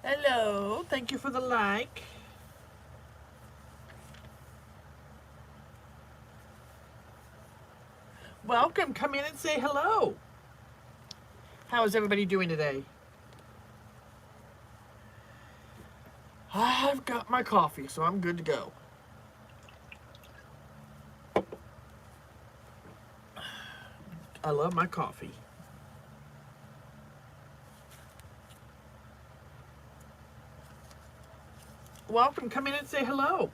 Hello. Thank you for the like. Welcome. Come in and say hello. How is everybody doing today? I've got my coffee, so I'm good to go. I love my coffee. Welcome. Come in and say hello.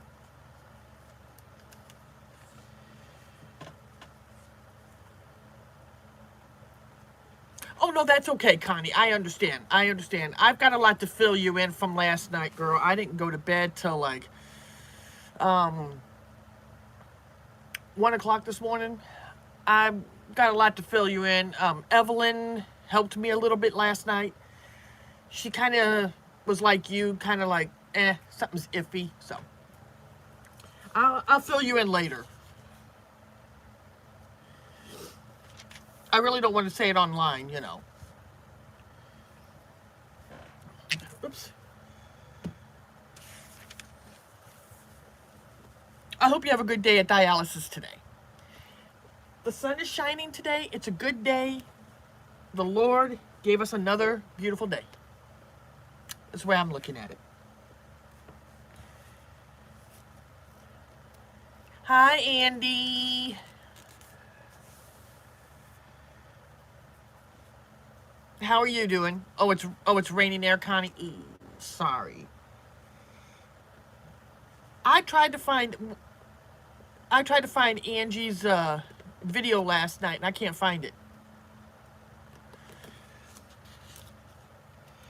Oh, no, that's okay, Connie. I understand. I understand. I've got a lot to fill you in from last night, girl. I didn't go to bed till like um 1 o'clock this morning. I've got a lot to fill you in. Evelyn helped me a little bit last night. She kind of was like you, kind of like, something's iffy. So I'll fill you in later. I really don't want to say it online, you know. Oops. I hope you have a good day at dialysis today. The sun is shining today. It's a good day. The Lord gave us another beautiful day. That's the way I'm looking at it. Hi, Andy. How are you doing? Oh, it's raining there, Connie. Ooh, sorry. I tried to find I tried to find Angie's video last night and I can't find it.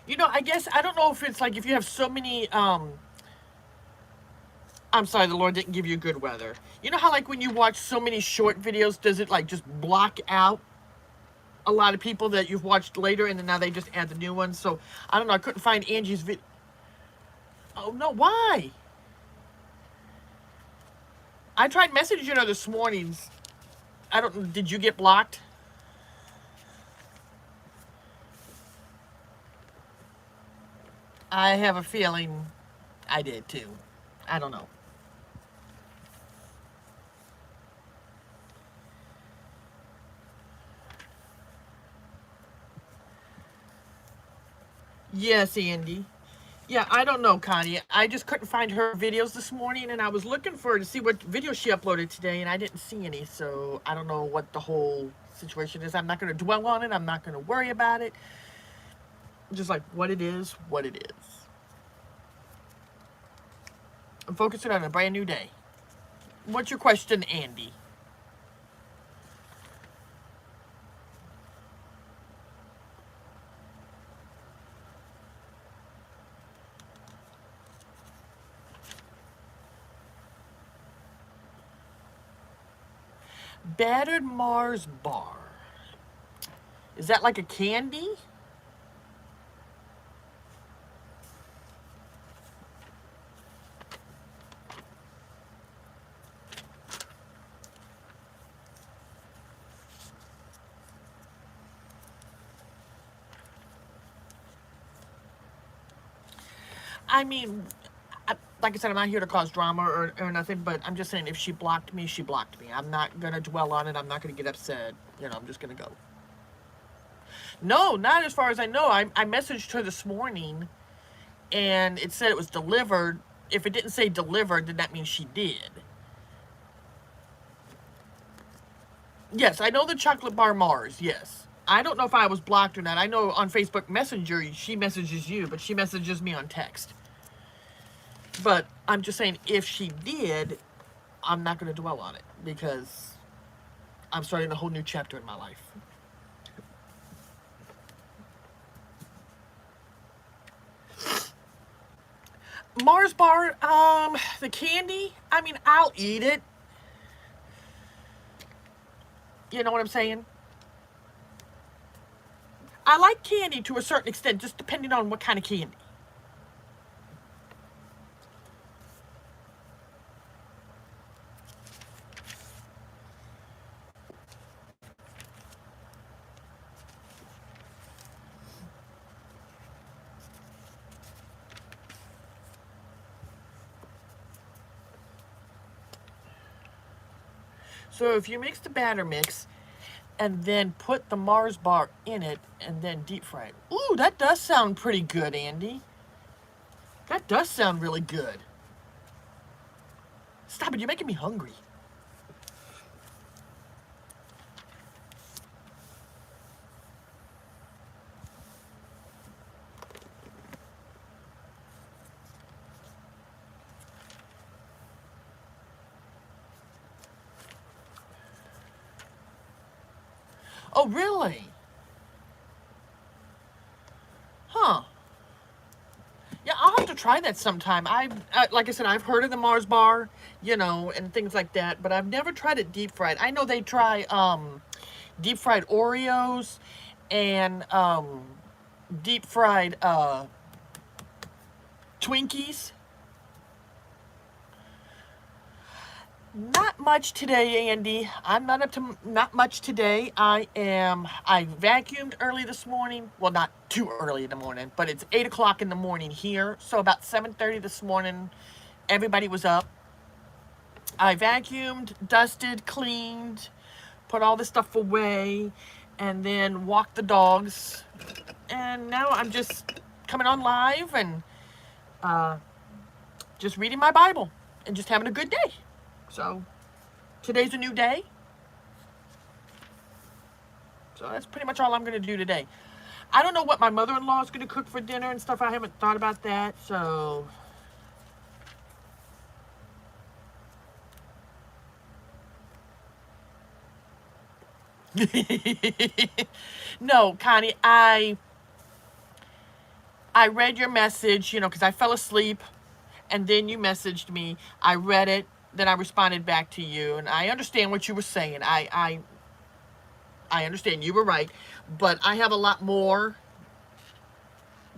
You know, I guess I don't know if it's like if you have so many I'm sorry, the Lord didn't give you good weather. You know how like when you watch so many short videos, does it like just block out a lot of people that you've watched later and then now they just add the new ones? So I don't know, I couldn't find Angie's video. Oh no, why? I tried messaging her this morning. I don't, did you get blocked? I have a feeling I did too. I don't know. Yes, Andy. Yeah, I don't know, Connie. I just couldn't find her videos this morning, and I was looking for her to see what video she uploaded today, and I didn't see any. So I don't know what the whole situation is. I'm not going to dwell on it. I'm not going to worry about it. Just like what it is, what it is. I'm focusing on a brand new day. What's your question, Andy? Battered Mars bar. Is that like a candy? I mean, like I said, I'm not here to cause drama or nothing, but I'm just saying if she blocked me, she blocked me. I'm not going to dwell on it. I'm not going to get upset. You know, I'm just going to go. No, not as far as I know. I messaged her this morning and it said it was delivered. If it didn't say delivered, then that means she did. Yes, I know the chocolate bar Mars, yes. I don't know if I was blocked or not. I know on Facebook Messenger, she messages you, but she messages me on text. But I'm just saying, if she did, I'm not going to dwell on it because I'm starting a whole new chapter in my life. Mars bar, the candy, I mean, I'll eat it. You know what I'm saying? I like candy to a certain extent, just depending on what kind of candy. So if you mix the batter mix and then put the Mars bar in it and then deep fry it. Ooh, that does sound pretty good, Andy. That does sound really good. Stop it, you're making me hungry. Oh, really? Huh. Yeah, I'll have to try that sometime. Like I said, I've heard of the Mars bar, you know, and things like that, but I've never tried it deep fried. I know they try deep fried Oreos and deep fried Twinkies. Not much today, Andy. I'm not up to not much today. I vacuumed early this morning. Well, not too early in the morning, but it's 8 o'clock in the morning here. So about 7:30 this morning, everybody was up. I vacuumed, dusted, cleaned, put all this stuff away, and then walked the dogs. And now I'm just coming on live and just reading my Bible and just having a good day. So today's a new day. So that's pretty much all I'm going to do today. I don't know what my mother-in-law is going to cook for dinner and stuff. I haven't thought about that. So no, Connie, I read your message, you know, because I fell asleep and then you messaged me. I read it. Then I responded back to you, and I understand what you were saying. I understand you were right, but I have a lot more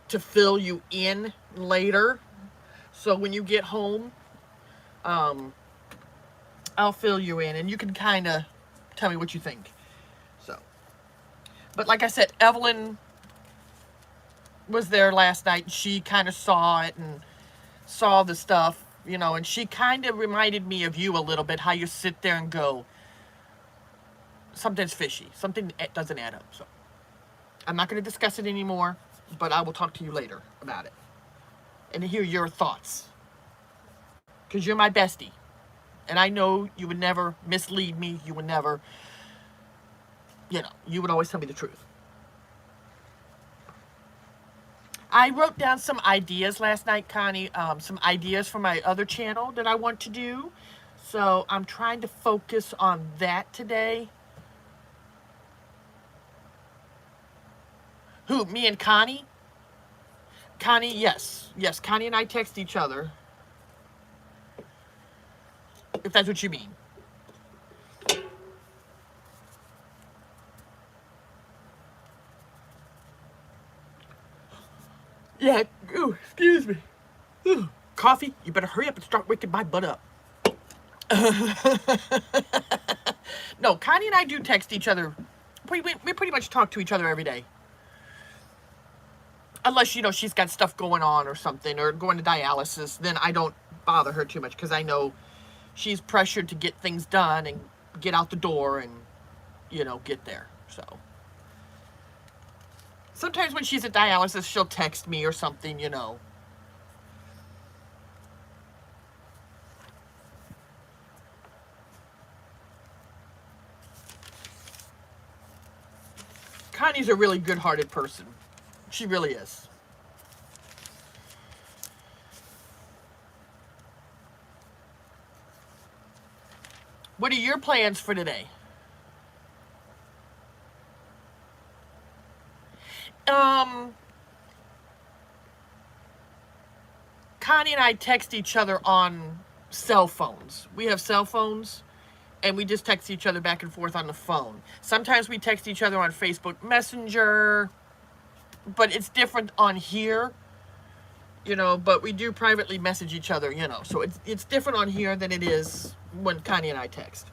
to fill you in later. So when you get home, I'll fill you in, and you can kind of tell me what you think. So, but like I said, Evelyn was there last night. She kind of saw it and saw the stuff. You know, and she kind of reminded me of you a little bit, how you sit there and go, something's fishy. Something doesn't add up. So I'm not going to discuss it anymore, but I will talk to you later about it and hear your thoughts. Because you're my bestie. And I know you would never mislead me. You would never, you know, you would always tell me the truth. I wrote down some ideas last night, Connie, some ideas for my other channel that I want to do. So I'm trying to focus on that today. Who, me and Connie? Connie, yes. Yes, Connie and I text each other. If that's what you mean. Yeah, ooh, excuse me. Ooh, coffee, you better hurry up and start waking my butt up. No, Connie and I do text each other. We pretty much talk to each other every day. Unless, you know, she's got stuff going on or something, or going to dialysis, then I don't bother her too much because I know she's pressured to get things done and get out the door and, you know, get there, so. Sometimes when she's at dialysis, she'll text me or something, you know. Connie's a really good-hearted person. She really is. What are your plans for today? Connie and I text each other on cell phones. We have cell phones, and we just text each other back and forth on the phone. Sometimes we text each other on Facebook Messenger, but it's different on here, you know, but we do privately message each other, you know. So it's different on here than it is when Connie and I text.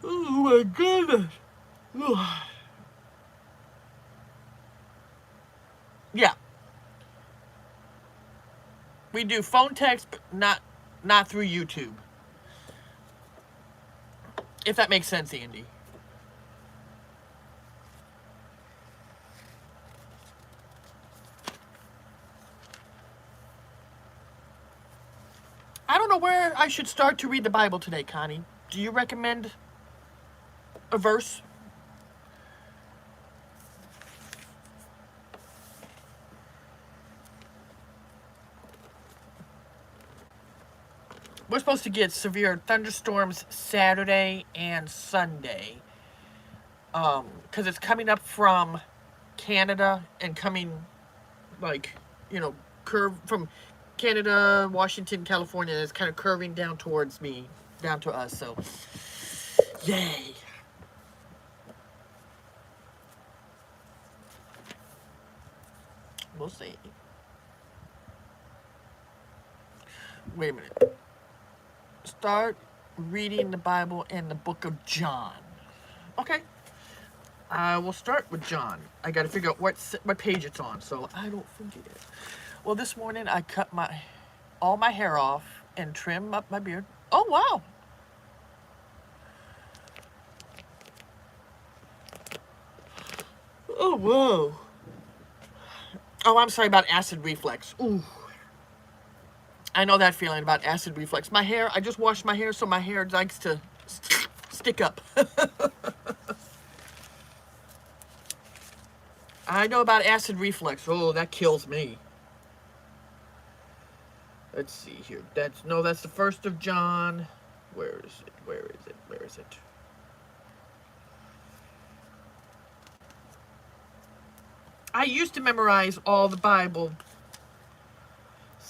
Oh my goodness. Yeah. we do phone text, but not through YouTube. If that makes sense, Andy. I don't know where I should start to read the Bible today, Connie. Do you recommend a verse? We're supposed to get severe thunderstorms Saturday and Sunday. Because it's coming up from Canada and coming, like, curve from Canada, Washington, California. It's kind of curving down towards me, down to us. So, yay. We'll see. Wait a minute. Start reading the Bible in the book of John. Okay. I will start with John. I got to figure out what page it's on so I don't forget it. Well, this morning I cut all my hair off and trim up my beard. Oh, wow. Oh, whoa. Oh, I'm sorry about acid reflux. Ooh. I know that feeling about acid reflux. My hair, I just washed my hair, so my hair likes to stick up. I know about acid reflux. Oh, that kills me. Let's see here. That's the 1st of John. Where is it? Where is it? Where is it? I used to memorize all the Bible.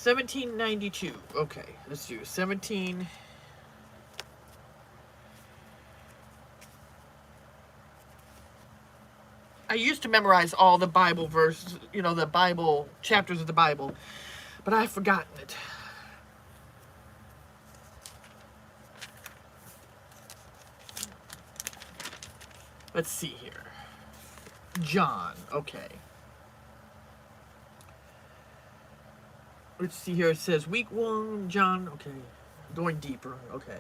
1792. Okay, let's do 17. I used to memorize all the Bible verses, the Bible chapters of the Bible, but I've forgotten it. Let's see here. John, okay. Let's see here. It says week 1, John. Okay. Going deeper. Okay.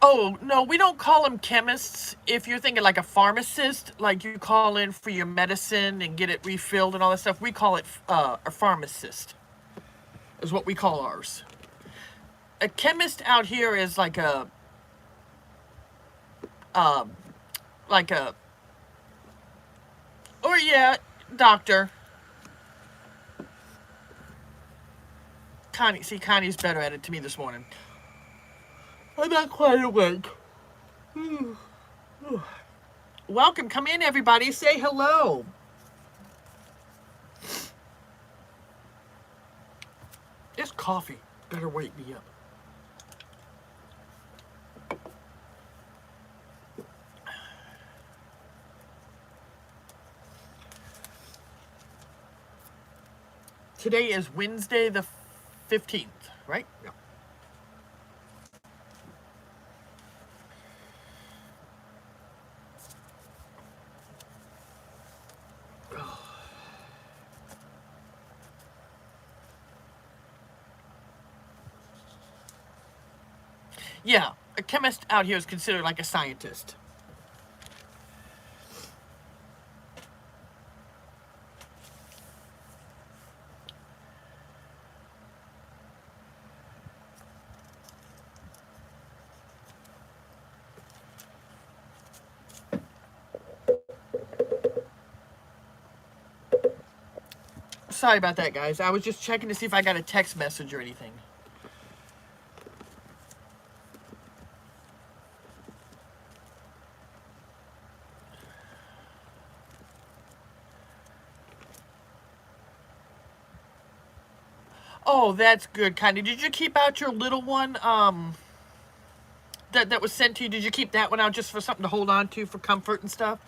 Oh, no, we don't call them chemists. If you're thinking like a pharmacist, like you call in for your medicine and get it refilled and all that stuff, we call it a pharmacist, is what we call ours. A chemist out here is like a or yeah, doctor. Connie's better at it to me this morning. I'm not quite awake. Welcome, come in everybody, say hello. This coffee better wake me up. Today is Wednesday the 15th, right? Yeah. Yeah, a chemist out here is considered like a scientist. Sorry about that, guys. I was just checking to see if I got a text message or anything. Oh, that's good, Connie. Did you keep out your little one that was sent to you? Did you keep that one out just for something to hold on to for comfort and stuff?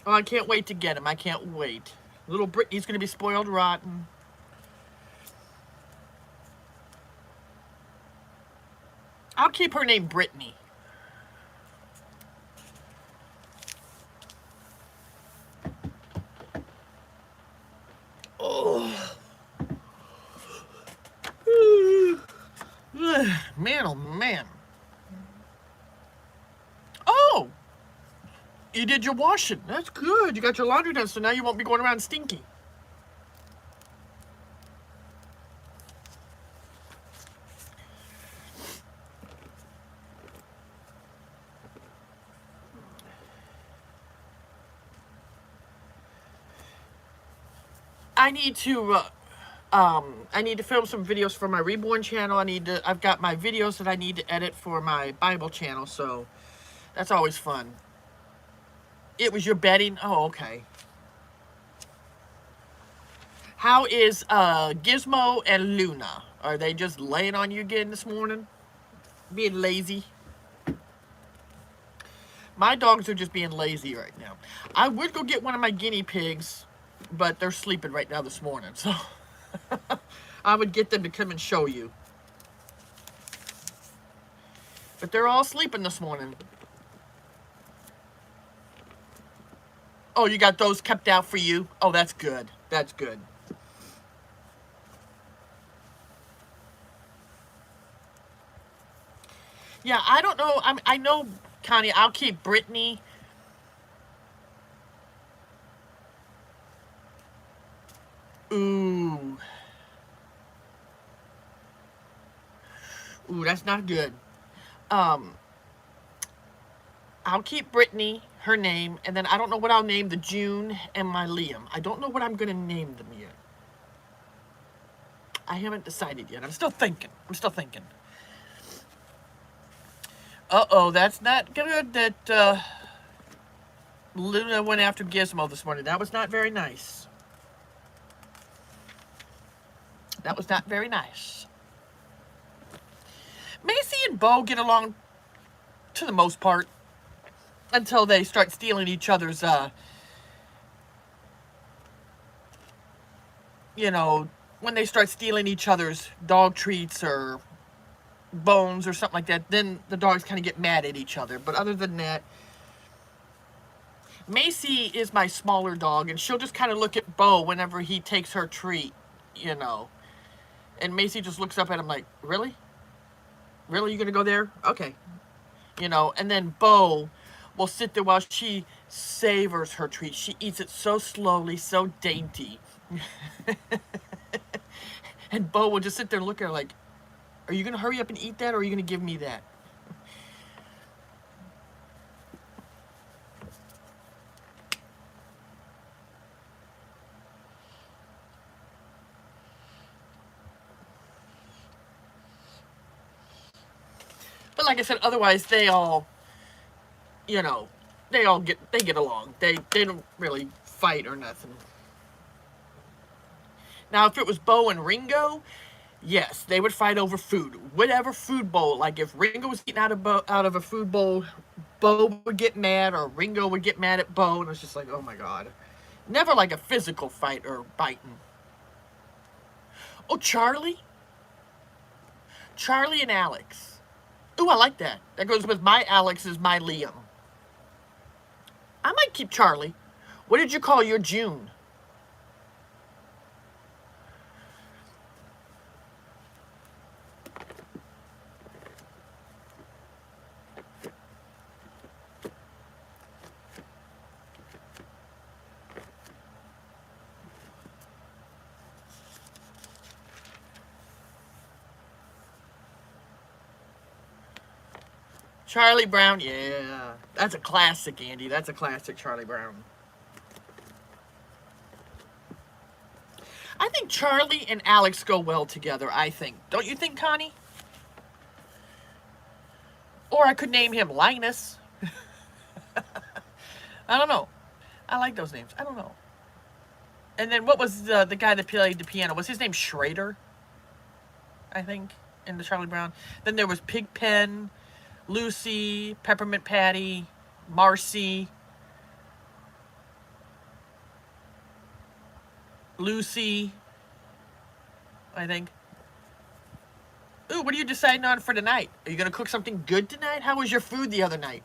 Oh, I can't wait to get him. I can't wait. Little Brittany's going to be spoiled rotten. keep her name Brittany. Oh. Man, oh man. Oh! You did your washing. That's good. You got your laundry done, so now you won't be going around stinky. I need to film some videos for my Reborn channel. I've got my videos that I need to edit for my Bible channel, so that's always fun. It was your bedding? Oh, okay. How is Gizmo and Luna? Are they just laying on you again this morning? Being lazy? My dogs are just being lazy right now. I would go get one of my guinea pigs, but they're sleeping right now this morning, so I would get them to come and show you. But they're all sleeping this morning. Oh, you got those kept out for you? Oh, that's good. That's good. Yeah, I don't know. I know, Connie, I'll keep Brittany. Ooh. Ooh, that's not good. I'll keep Brittany, her name, and then I don't know what I'll name the June and my Liam. I don't know what I'm going to name them yet. I haven't decided yet. I'm still thinking. Uh-oh, that's not good that Luna went after Gizmo this morning. That was not very nice. That was not very nice. Macy and Bo get along to the most part until they start stealing each other's, you know, when they start stealing each other's dog treats or bones or something like that, then the dogs kind of get mad at each other. But other than that, Macy is my smaller dog, and she'll just kind of look at Bo whenever he takes her treat, you know. And Macy just looks up at him like, really? Really, you gonna go there? Okay. You know, and then Bo will sit there while she savors her treat. She eats it so slowly, so dainty. And Bo will just sit there and look at her like, are you gonna hurry up and eat that, or are you gonna give me that? But like I said, otherwise they all, you know, they get along. They don't really fight or nothing. Now, if it was Bo and Ringo, yes, they would fight over food. Whatever food bowl, like if Ringo was eating out of a food bowl, Bo would get mad, or Ringo would get mad at Bo, and it's just like, oh my god. Never like a physical fight or biting. Oh, Charlie? Charlie and Alex. Ooh, I like that. That goes with my Alex is my Liam. I might keep Charlie. What did you call your June? Charlie Brown, yeah. That's a classic, Andy. That's a classic, Charlie Brown. I think Charlie and Alex go well together, I think. Don't you think, Connie? Or I could name him Linus. I don't know. I like those names. I don't know. And then what was the guy that played the piano? Was his name Schrader? I think, in the Charlie Brown. Then there was Pigpen, Lucy, Peppermint Patty, Marcy, Lucy, I think. Ooh, what are you deciding on for tonight? Are you going to cook something good tonight? How was your food the other night?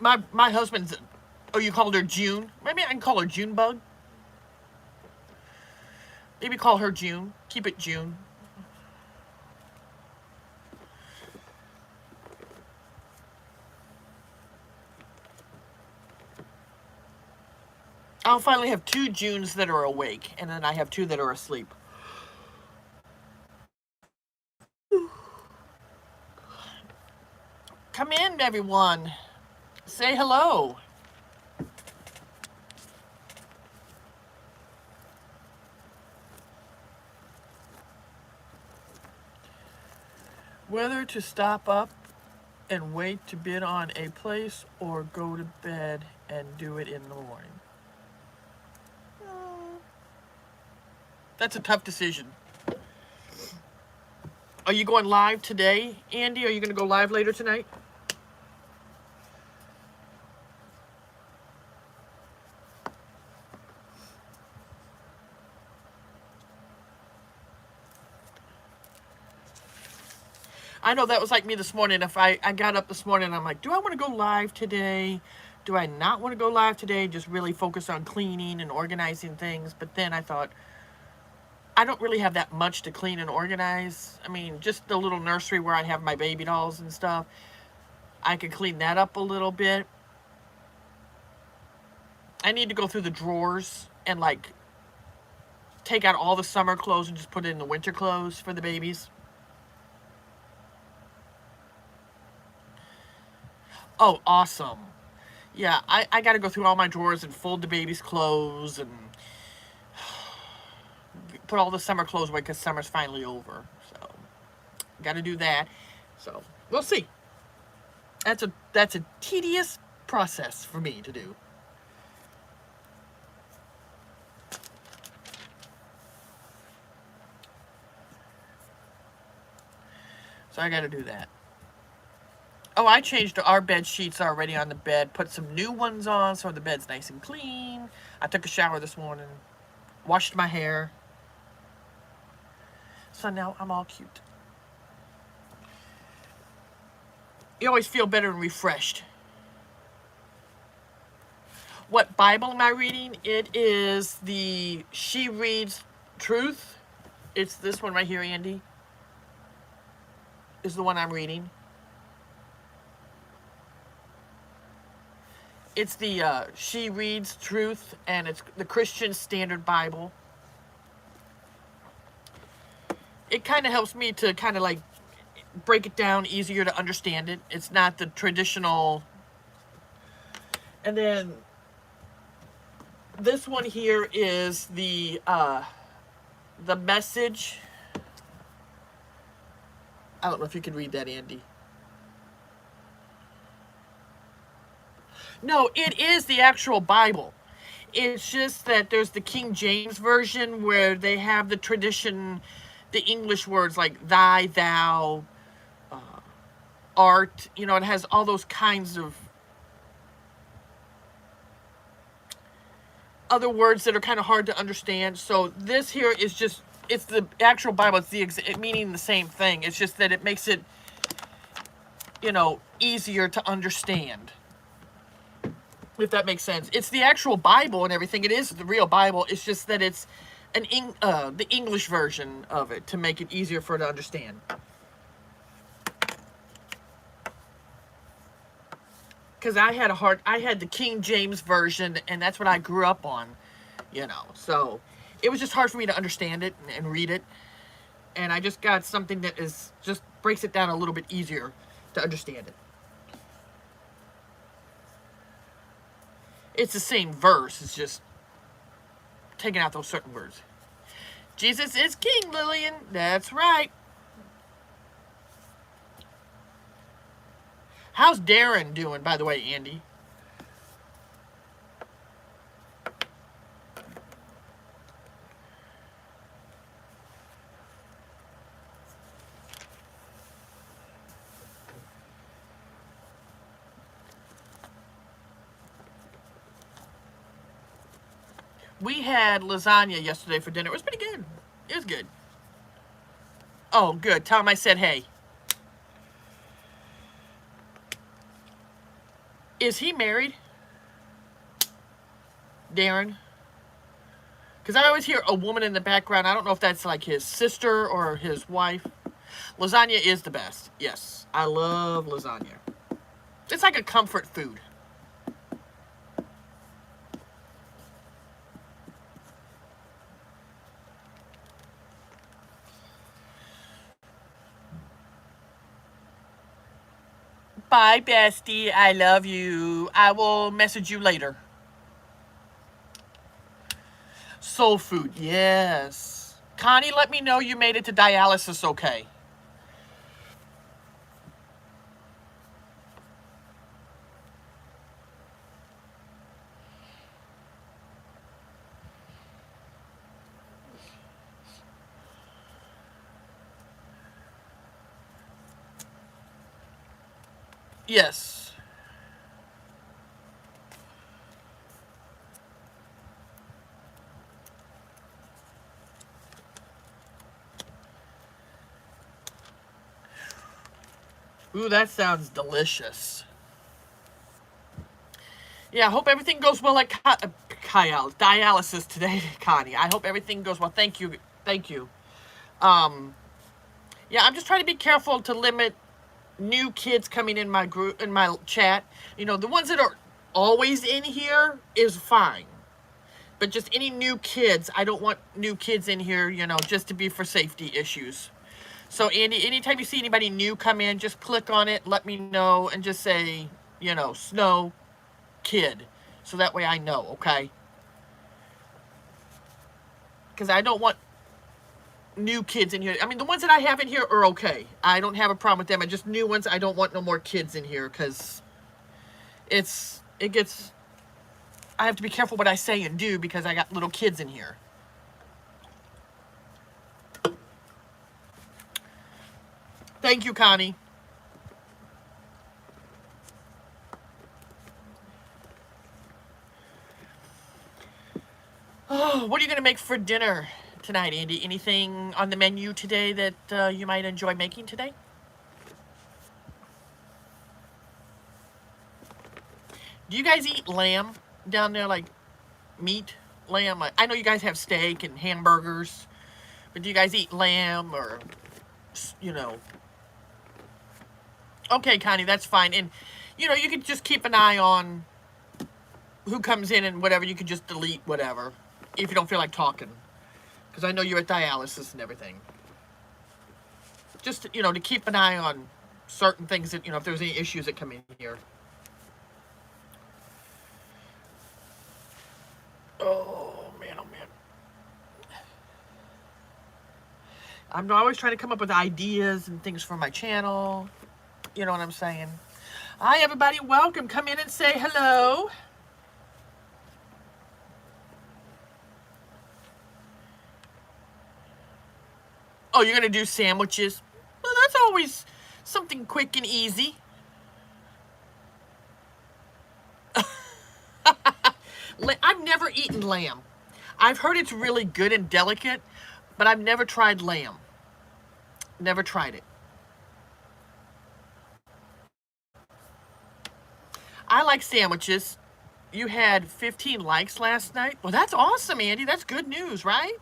My husband's... Oh, you called her June? Maybe I can call her Junebug. Maybe call her June. Keep it June. I'll finally have 2 Junes that are awake, and then I have 2 that are asleep. Come in, everyone. Say hello. Whether to stop up and wait to bid on a place or go to bed and do it in the morning. That's a tough decision. Are you going live today, Andy? Are you going to go live later tonight? I know that was like me this morning. If I got up this morning and I'm like, do I want to go live today? Do I not want to go live today? Just really focus on cleaning and organizing things. But then I thought, I don't really have that much to clean and organize. I mean, just the little nursery where I have my baby dolls and stuff. I could clean that up a little bit. I need to go through the drawers and like take out all the summer clothes and just put in the winter clothes for the babies. Oh, awesome. Yeah, I got to go through all my drawers and fold the baby's clothes and put all the summer clothes away because summer's finally over. So, got to do that. So, we'll see. That's a tedious process for me to do. So I got to do that. Oh, I changed our bed sheets already on the bed. Put some new ones on so the bed's nice and clean. I took a shower this morning. Washed my hair. So now I'm all cute. You always feel better and refreshed. What Bible am I reading? It is the She Reads Truth. It's this one right here, Andy. Is the one I'm reading. It's the She Reads Truth, and it's the Christian Standard Bible. It kind of helps me to kind of like break it down easier to understand it. It's not the traditional. And then this one here is the Message. I don't know if you can read that, Andy. No, it is the actual Bible. It's just that there's the King James Version where they have the tradition, the English words like thy, thou, art. You know, it has all those kinds of other words that are kind of hard to understand. So this here is just, it's the actual Bible. It's the meaning the same thing. It's just that it makes it, you know, easier to understand. If that makes sense. It's the actual Bible and everything. It is the real Bible. It's just that it's the English version of it to make it easier for it to understand. Because I had the King James Version, and that's what I grew up on, you know. So it was just hard for me to understand it and read it. And I just got something that is just breaks it down a little bit easier to understand it. It's the same verse. It's just taking out those certain words. Jesus is King, Lillian. That's right. How's Darren doing, by the way, Andy? We had lasagna yesterday for dinner. It was pretty good. It was good. Oh, good. Tell him I said hey. Is he married? Darren? Because I always hear a woman in the background. I don't know if that's like his sister or his wife. Lasagna is the best. Yes, I love lasagna. It's like a comfort food. Bye, bestie. I love you. I will message you later. Soul food, yes. Connie, let me know you made it to dialysis okay. Yes. Ooh, that sounds delicious. Yeah, I hope everything goes well at dialysis today, Connie. I hope everything goes well. Thank you. Thank you. Um, yeah, I'm just trying to be careful to limit new kids coming in my group, in my chat. You know, the ones that are always in here is fine. But just any new kids, I don't want new kids in here, you know, just to be for safety issues. So, Andy, anytime you see anybody new come in, just click on it, let me know, and just say, you know, Snow Kid. So that way I know, okay? Because I don't want new kids in here. I mean, the ones that I have in here are okay. I don't have a problem with them. I just new ones, I don't want no more kids in here because it gets, I have to be careful what I say and do because I got little kids in here. Thank you, Connie. Oh, what are you going to make for dinner tonight, Andy? Anything on the menu today that you might enjoy making today? Do you guys eat lamb down there, like meat, lamb? I know you guys have steak and hamburgers, but do you guys eat lamb or, you know? Okay, Connie, that's fine. And, you know, you can just keep an eye on who comes in and whatever. You can just delete whatever if you don't feel like talking. Because I know you're at dialysis and everything. Just, you know, to keep an eye on certain things that, you know, if there's any issues that come in here. Oh, man, oh, man. I'm always trying to come up with ideas and things for my channel. You know what I'm saying? Hi, everybody. Welcome. Come in and say hello. Oh, you're going to do sandwiches? Well, that's always something quick and easy. I've never eaten lamb. I've heard it's really good and delicate, but I've never tried lamb. Never tried it. I like sandwiches. You had 15 likes last night. Well, that's awesome, Andy. That's good news, right?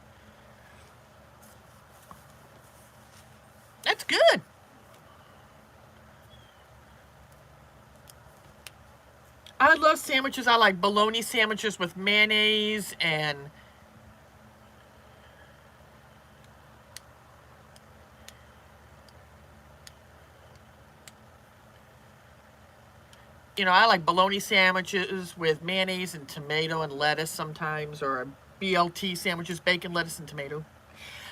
That's good. I love sandwiches. I like bologna sandwiches with mayonnaise and you know, I like bologna sandwiches with mayonnaise and tomato and lettuce sometimes, or BLT sandwiches, bacon, lettuce, and tomato.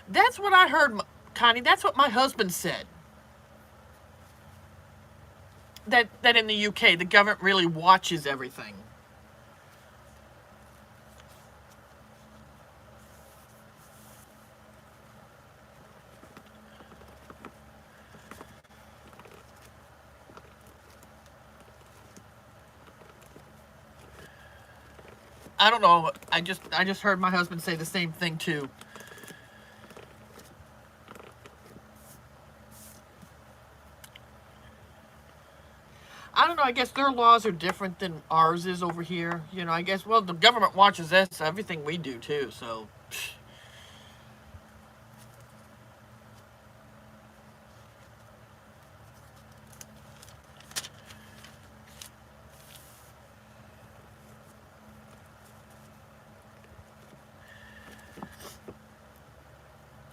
That's what I heard, Connie. That's what my husband said. That in the UK, the government really watches everything. I don't know. I just heard my husband say the same thing too. I don't know. I guess their laws are different than ours is over here. You know, I guess, well, the government watches us, everything we do too, so.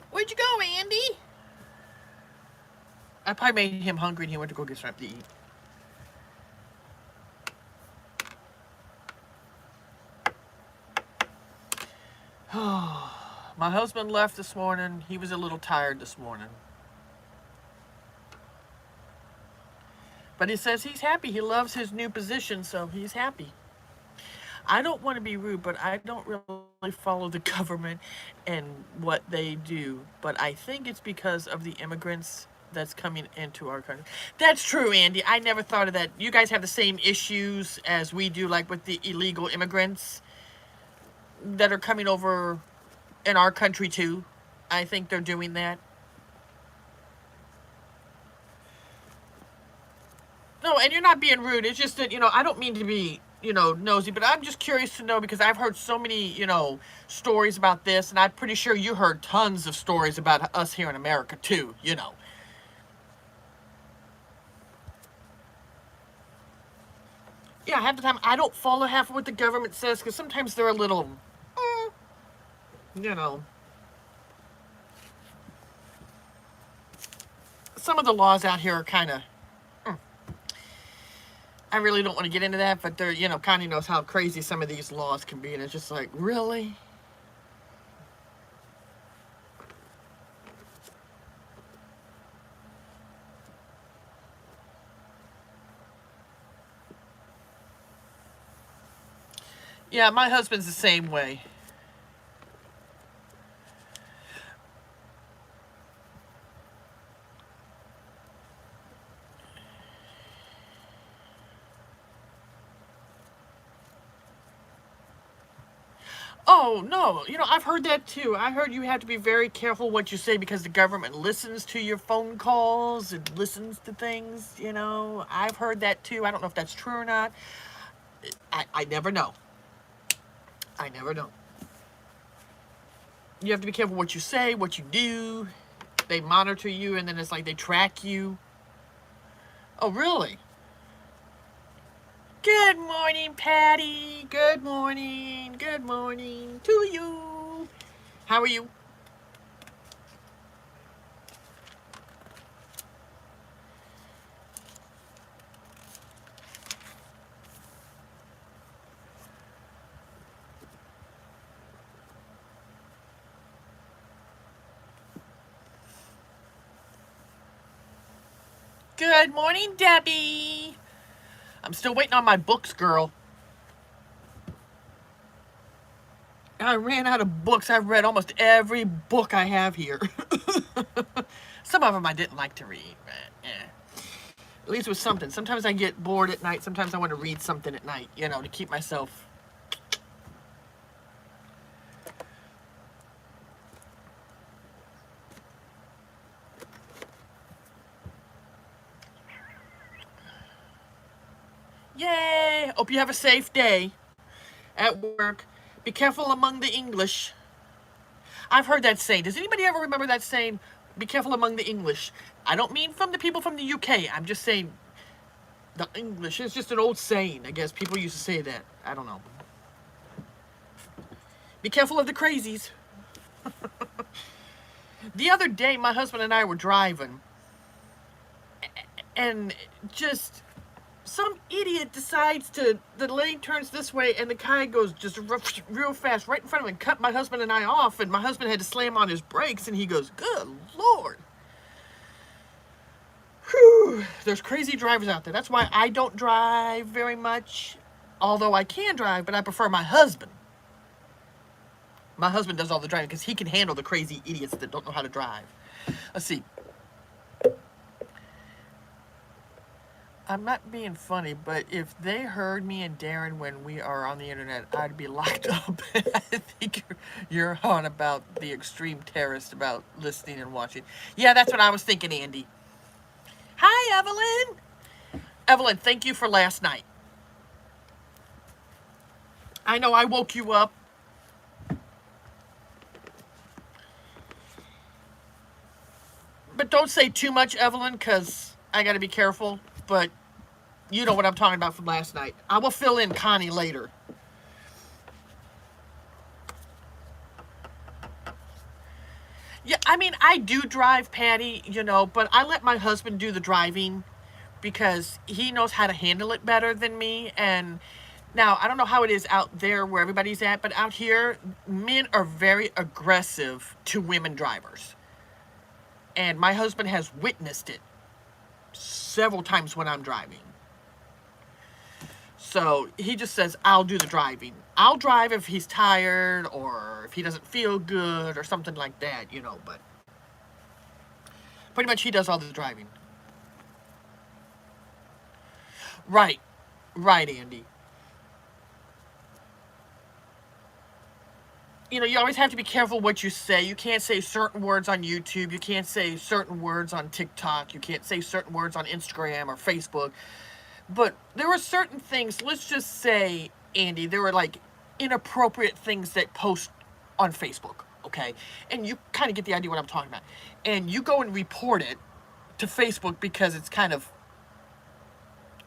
Where'd you go, Andy? I probably made him hungry and he went to go get something to eat. My husband left this morning. He was a little tired this morning. But he says he's happy. He loves his new position, so he's happy. I don't want to be rude, but I don't really follow the government and what they do. But I think it's because of the immigrants that's coming into our country. That's true, Andy. I never thought of that. You guys have the same issues as we do, like with the illegal immigrants that are coming over in our country too. I think they're doing that. No, and you're not being rude. It's just that, I don't mean to be, nosy, but I'm just curious to know because I've heard so many, stories about this, and I'm pretty sure you heard tons of stories about us here in America too. Yeah, half the time I don't follow half of what the government says because sometimes they're a little, you know, some of the laws out here are kind of, I really don't want to get into that, but they're, Connie knows how crazy some of these laws can be, and it's just like, really? Yeah, my husband's the same way. Oh, no. I've heard that too. I heard you have to be very careful what you say because the government listens to your phone calls and listens to things. I've heard that too. I don't know if that's true or not. I never know. I never know. You have to be careful what you say, what you do. They monitor you, and then it's like they track you. Oh, really? Good morning, Patty. Good morning. Good morning to you. How are you? Good morning, Debbie. I'm still waiting on my books, girl. I ran out of books. I've read almost every book I have here. Some of them I didn't like to read, but at least with something. Sometimes I get bored at night. Sometimes I want to read something at night, to keep myself. Yay! Hope you have a safe day at work. Be careful among the English. I've heard that saying. Does anybody ever remember that saying? Be careful among the English. I don't mean from the people from the UK. I'm just saying the English. It's just an old saying. I guess people used to say that. I don't know. Be careful of the crazies. The other day, my husband and I were driving. And just some idiot decides the lane turns this way and the guy goes just real fast right in front of him and cut my husband and I off, and my husband had to slam on his brakes, and he goes, good Lord. Whew. There's crazy drivers out there. That's why I don't drive very much, although I can drive, but I prefer my husband. My husband does all the driving because he can handle the crazy idiots that don't know how to drive. Let's see. I'm not being funny, but if they heard me and Darren when we are on the internet, I'd be locked up. I think you're on about the extreme terrorist about listening and watching. Yeah, that's what I was thinking, Andy. Hi, Evelyn. Evelyn, thank you for last night. I know I woke you up. But don't say too much, Evelyn, because I got to be careful. But you know what I'm talking about from last night. I will fill in Connie later. Yeah, I mean, I do drive, Patty, but I let my husband do the driving because he knows how to handle it better than me. And now, I don't know how it is out there where everybody's at, but out here, men are very aggressive to women drivers. And my husband has witnessed it several times when I'm driving. So he just says, I'll do the driving. I'll drive if he's tired or if he doesn't feel good or something like that, but pretty much he does all the driving. Right. Right, Andy. You always have to be careful what you say. You can't say certain words on YouTube. You can't say certain words on TikTok. You can't say certain words on Instagram or Facebook. But there were certain things, let's just say, Andy, there were like inappropriate things that post on Facebook, okay? And you kind of get the idea what I'm talking about. And you go and report it to Facebook because it's kind of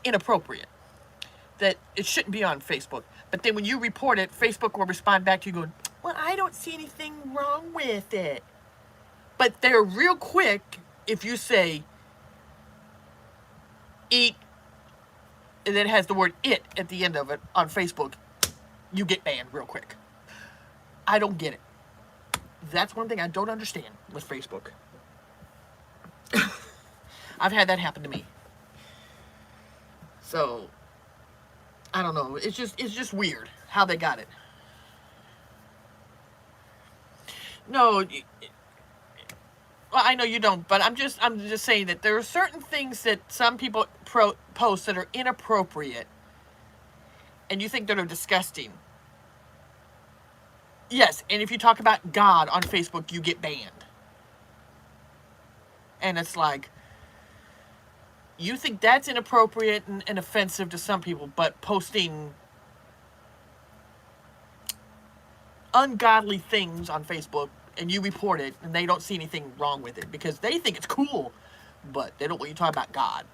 inappropriate, that it shouldn't be on Facebook. But then when you report it, Facebook will respond back to you going, well, I don't see anything wrong with it. But they're real quick if you say, eat, and then it has the word it at the end of it on Facebook, you get banned real quick. I don't get it. That's one thing I don't understand with Facebook. I've had that happen to me. So, I don't know. It's just weird how they got it. No, well, I know you don't, but I'm just saying that there are certain things that some people post that are inappropriate, and you think that are disgusting. Yes, and if you talk about God on Facebook, you get banned. And it's like, you think that's inappropriate and offensive to some people, but posting ungodly things on Facebook and you report it and they don't see anything wrong with it because they think it's cool, but they don't want you to talk about God.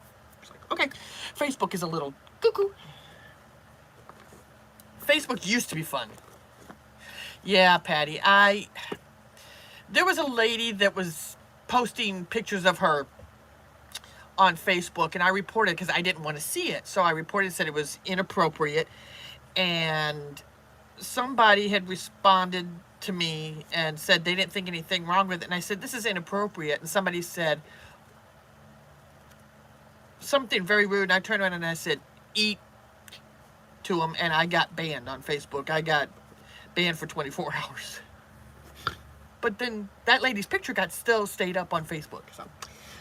It's like, okay, Facebook is a little cuckoo. Facebook used to be fun. Yeah, Patty, there was a lady that was posting pictures of her on Facebook, and I reported because I didn't want to see it. So I reported, said it was inappropriate, and somebody had responded to me and said they didn't think anything wrong with it. And I said, this is inappropriate. And somebody said something very rude. And I turned around and I said, eat to them. And I got banned on Facebook. I got banned for 24 hours. But then that lady's picture still stayed up on Facebook. So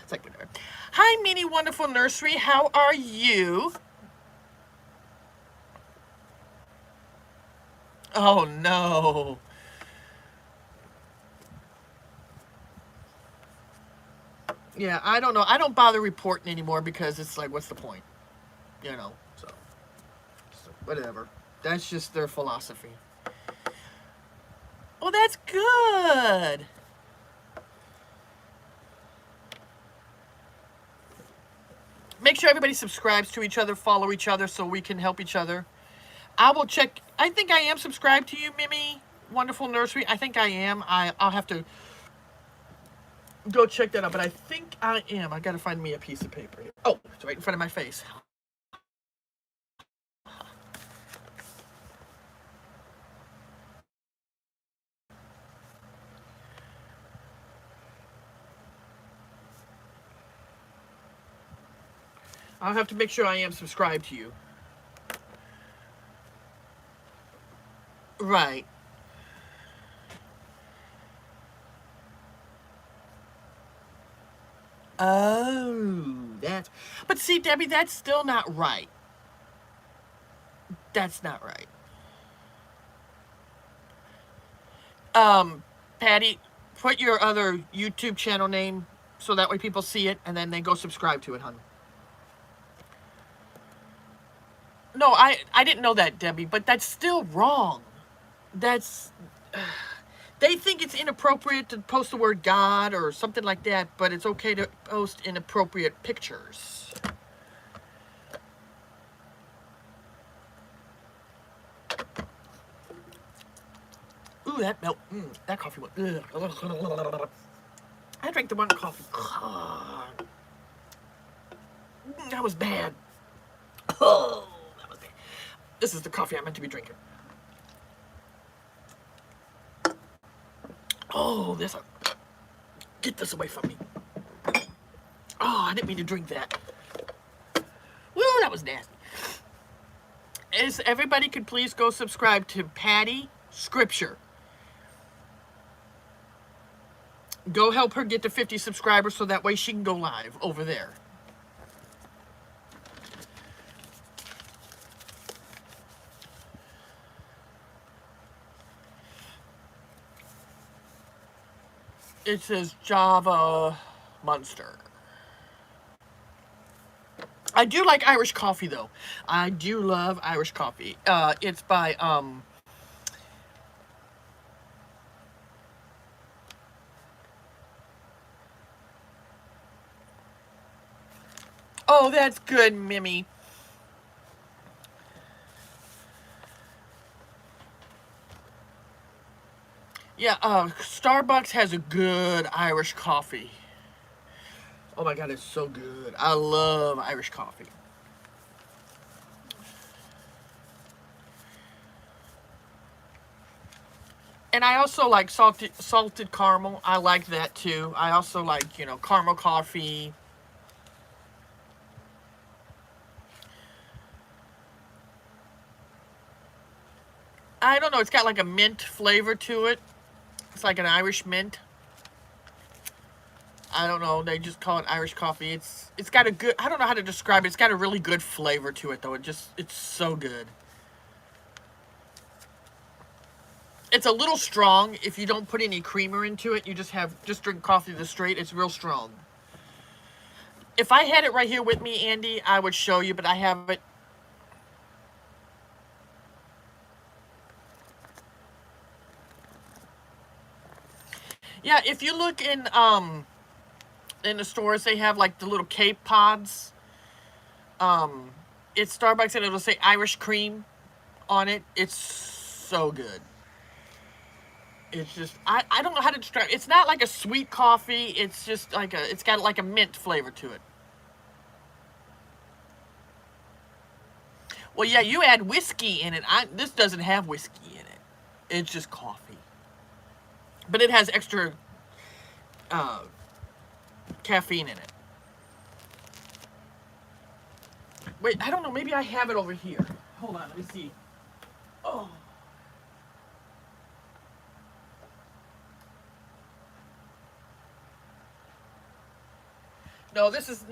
it's like, whatever. Hi, Minnie Wonderful Nursery. How are you? Oh, no. Yeah, I don't know. I don't bother reporting anymore because it's like, what's the point? So whatever. That's just their philosophy. Oh, that's good. Make sure everybody subscribes to each other, follow each other so we can help each other. I will check. I think I am subscribed to you, Mimi Wonderful Nursery. I think I am. I'll have to go check that out, but I think I am. I gotta find me a piece of paper here. Oh, it's right in front of my face. I'll have to make sure I am subscribed to you. Right. Oh. That's, but see, Debbie, that's still not right. That's not right. Patty, put your other YouTube channel name so that way people see it and then they go subscribe to it, hon. No, I didn't know that, Debbie, but that's still wrong. That's... They think it's inappropriate to post the word God or something like that, but it's okay to post inappropriate pictures. Ooh, that milk. That coffee went... I drank the one coffee. That was bad. Oh, that was bad. This is the coffee I meant to be drinking. Oh, this... Get this away from me. Oh, I didn't mean to drink that. Woo, that was nasty. Everybody could please go subscribe to Patty Scripture. Go help her get to 50 subscribers so that way she can go live over there. It says Java Monster. I do like Irish coffee, though. I do love Irish coffee. It's by, Oh, that's good, Mimi. Yeah, Starbucks has a good Irish coffee. Oh my God, it's so good. I love Irish coffee. And I also like salted caramel. I like that too. I also like, you know, caramel coffee. I don't know, it's got like a mint flavor to it. It's like an Irish mint. I don't know, they just call it Irish coffee. It's got a good, I don't know how to describe it. It's got a really good flavor to it though. It's so good. It's a little strong. If you don't put any creamer into it, you just drink coffee the straight. It's real strong. If I had it right here with me, Andy, I would show you, but I have it. Yeah, if you look in the stores, they have like the little Cape pods. It's Starbucks and it'll say Irish cream on it. It's so good. It's just, I don't know how to describe it. It's not like a sweet coffee. It's just like it's got like a mint flavor to it. Well, yeah, you add whiskey in it. This doesn't have whiskey in it. It's just coffee. But it has extra caffeine in it. Wait, I don't know. Maybe I have it over here. Hold on, let me see. Oh. No, this is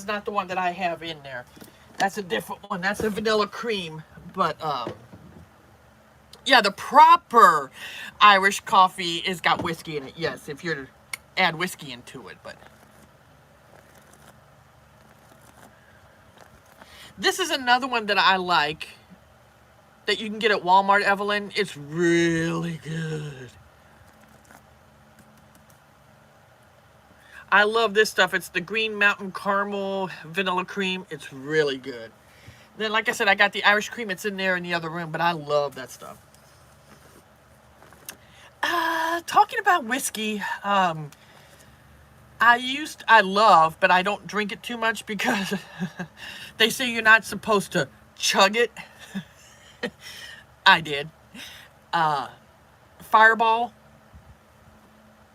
not the one that I have in there. That's a different one. That's a vanilla cream. But yeah, the proper Irish coffee is got whiskey in it. Yes, if you're to add whiskey into it, but this is another one that I like that you can get at Walmart, Evelyn. It's really good. I love this stuff. It's the Green Mountain Caramel Vanilla Cream. It's really good. Then, like I said, I got the Irish cream. It's in there in the other room, but I love that stuff. Talking about whiskey, I love, but I don't drink it too much because they say you're not supposed to chug it. I did. Fireball.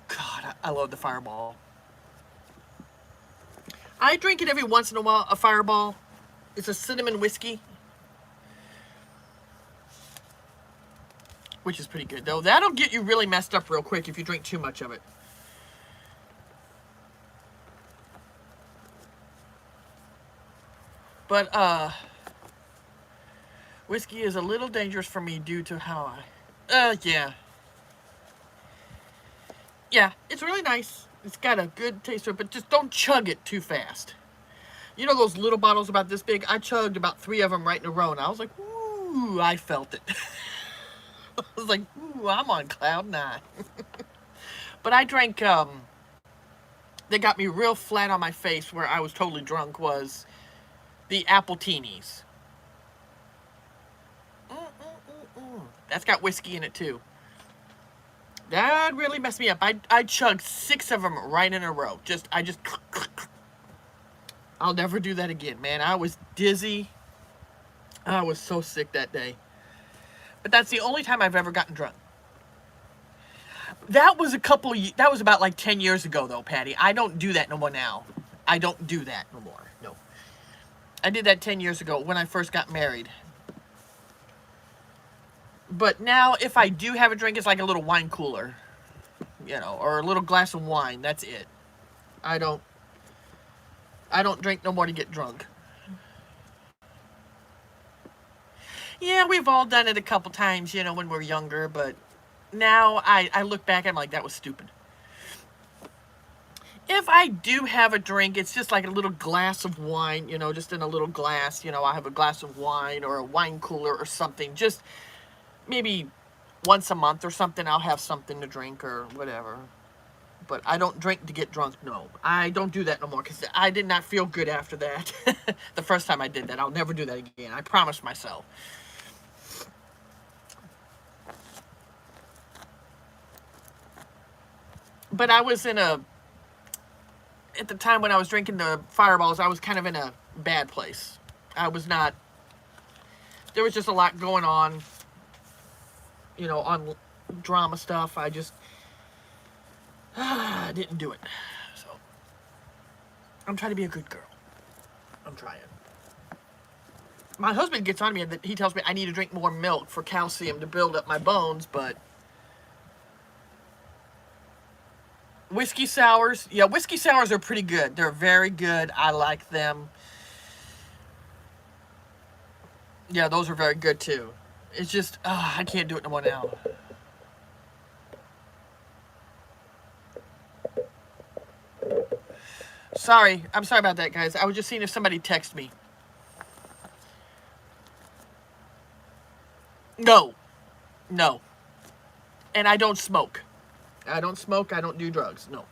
God, I love the Fireball. I drink it every once in a while, a Fireball. It's a cinnamon whiskey. Which is pretty good, though. That'll get you really messed up real quick if you drink too much of it. But whiskey is a little dangerous for me due to how yeah. Yeah, it's really nice. It's got a good taste to it, but just don't chug it too fast. You know those little bottles about this big? I chugged about 3 of them right in a row, and I was like, ooh, I felt it. I was like, ooh, I'm on cloud 9. But I drank, they got me real flat on my face where I was totally drunk was the apple teenies. That's got whiskey in it too. That really messed me up. I chugged 6 of them right in a row. I'll never do that again, man. I was dizzy. I was so sick that day. But that's the only time I've ever gotten drunk. That was that was about like 10 years ago though, Patty. I don't do that no more now. I don't do that no more. No. I did that 10 years ago when I first got married. But now if I do have a drink, it's like a little wine cooler, you know, or a little glass of wine. That's it. I don't drink no more to get drunk. Yeah, we've all done it a couple times, you know, when we're younger, but now I look back and I'm like, that was stupid. If I do have a drink, it's just like a little glass of wine, you know, just in a little glass, you know, I have a glass of wine or a wine cooler or something. Just maybe once a month or something, I'll have something to drink or whatever. But I don't drink to get drunk, no. I don't do that no more because I did not feel good after that. The first time I did that. I'll never do that again. I promise myself. But I was at the time when I was drinking the Fireballs, I was kind of in a bad place. I was not, there was just a lot going on, you know, on drama stuff. I just didn't do it. So I'm trying to be a good girl. I'm trying. My husband gets on me and he tells me I need to drink more milk for calcium to build up my bones, but whiskey sours, yeah, whiskey sours are pretty good. They're very good. I like them. Yeah, those are very good too. It's just, I can't do it no more now. Sorry, I'm sorry about that, guys. I was just seeing if somebody texted me. No, no. And I don't smoke. I don't smoke. I don't do drugs. No.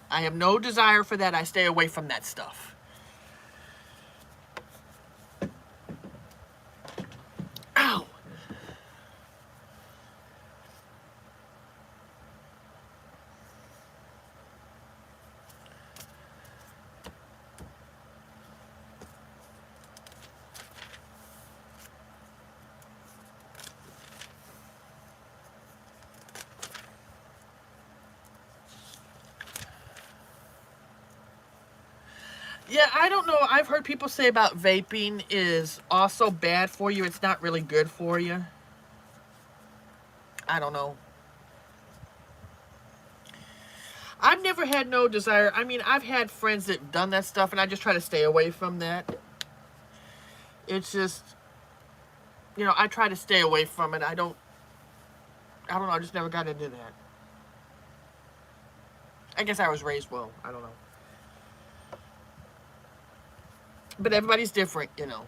I have no desire for that. I stay away from that stuff. Ow. Yeah, I don't know. I've heard people say about vaping is also bad for you. It's not really good for you. I don't know. I've never had no desire. I mean, I've had friends that have done that stuff, and I just try to stay away from that. It's just, you know, I try to stay away from it. I don't know. I just never got into that. I guess I was raised well. I don't know. But everybody's different, you know.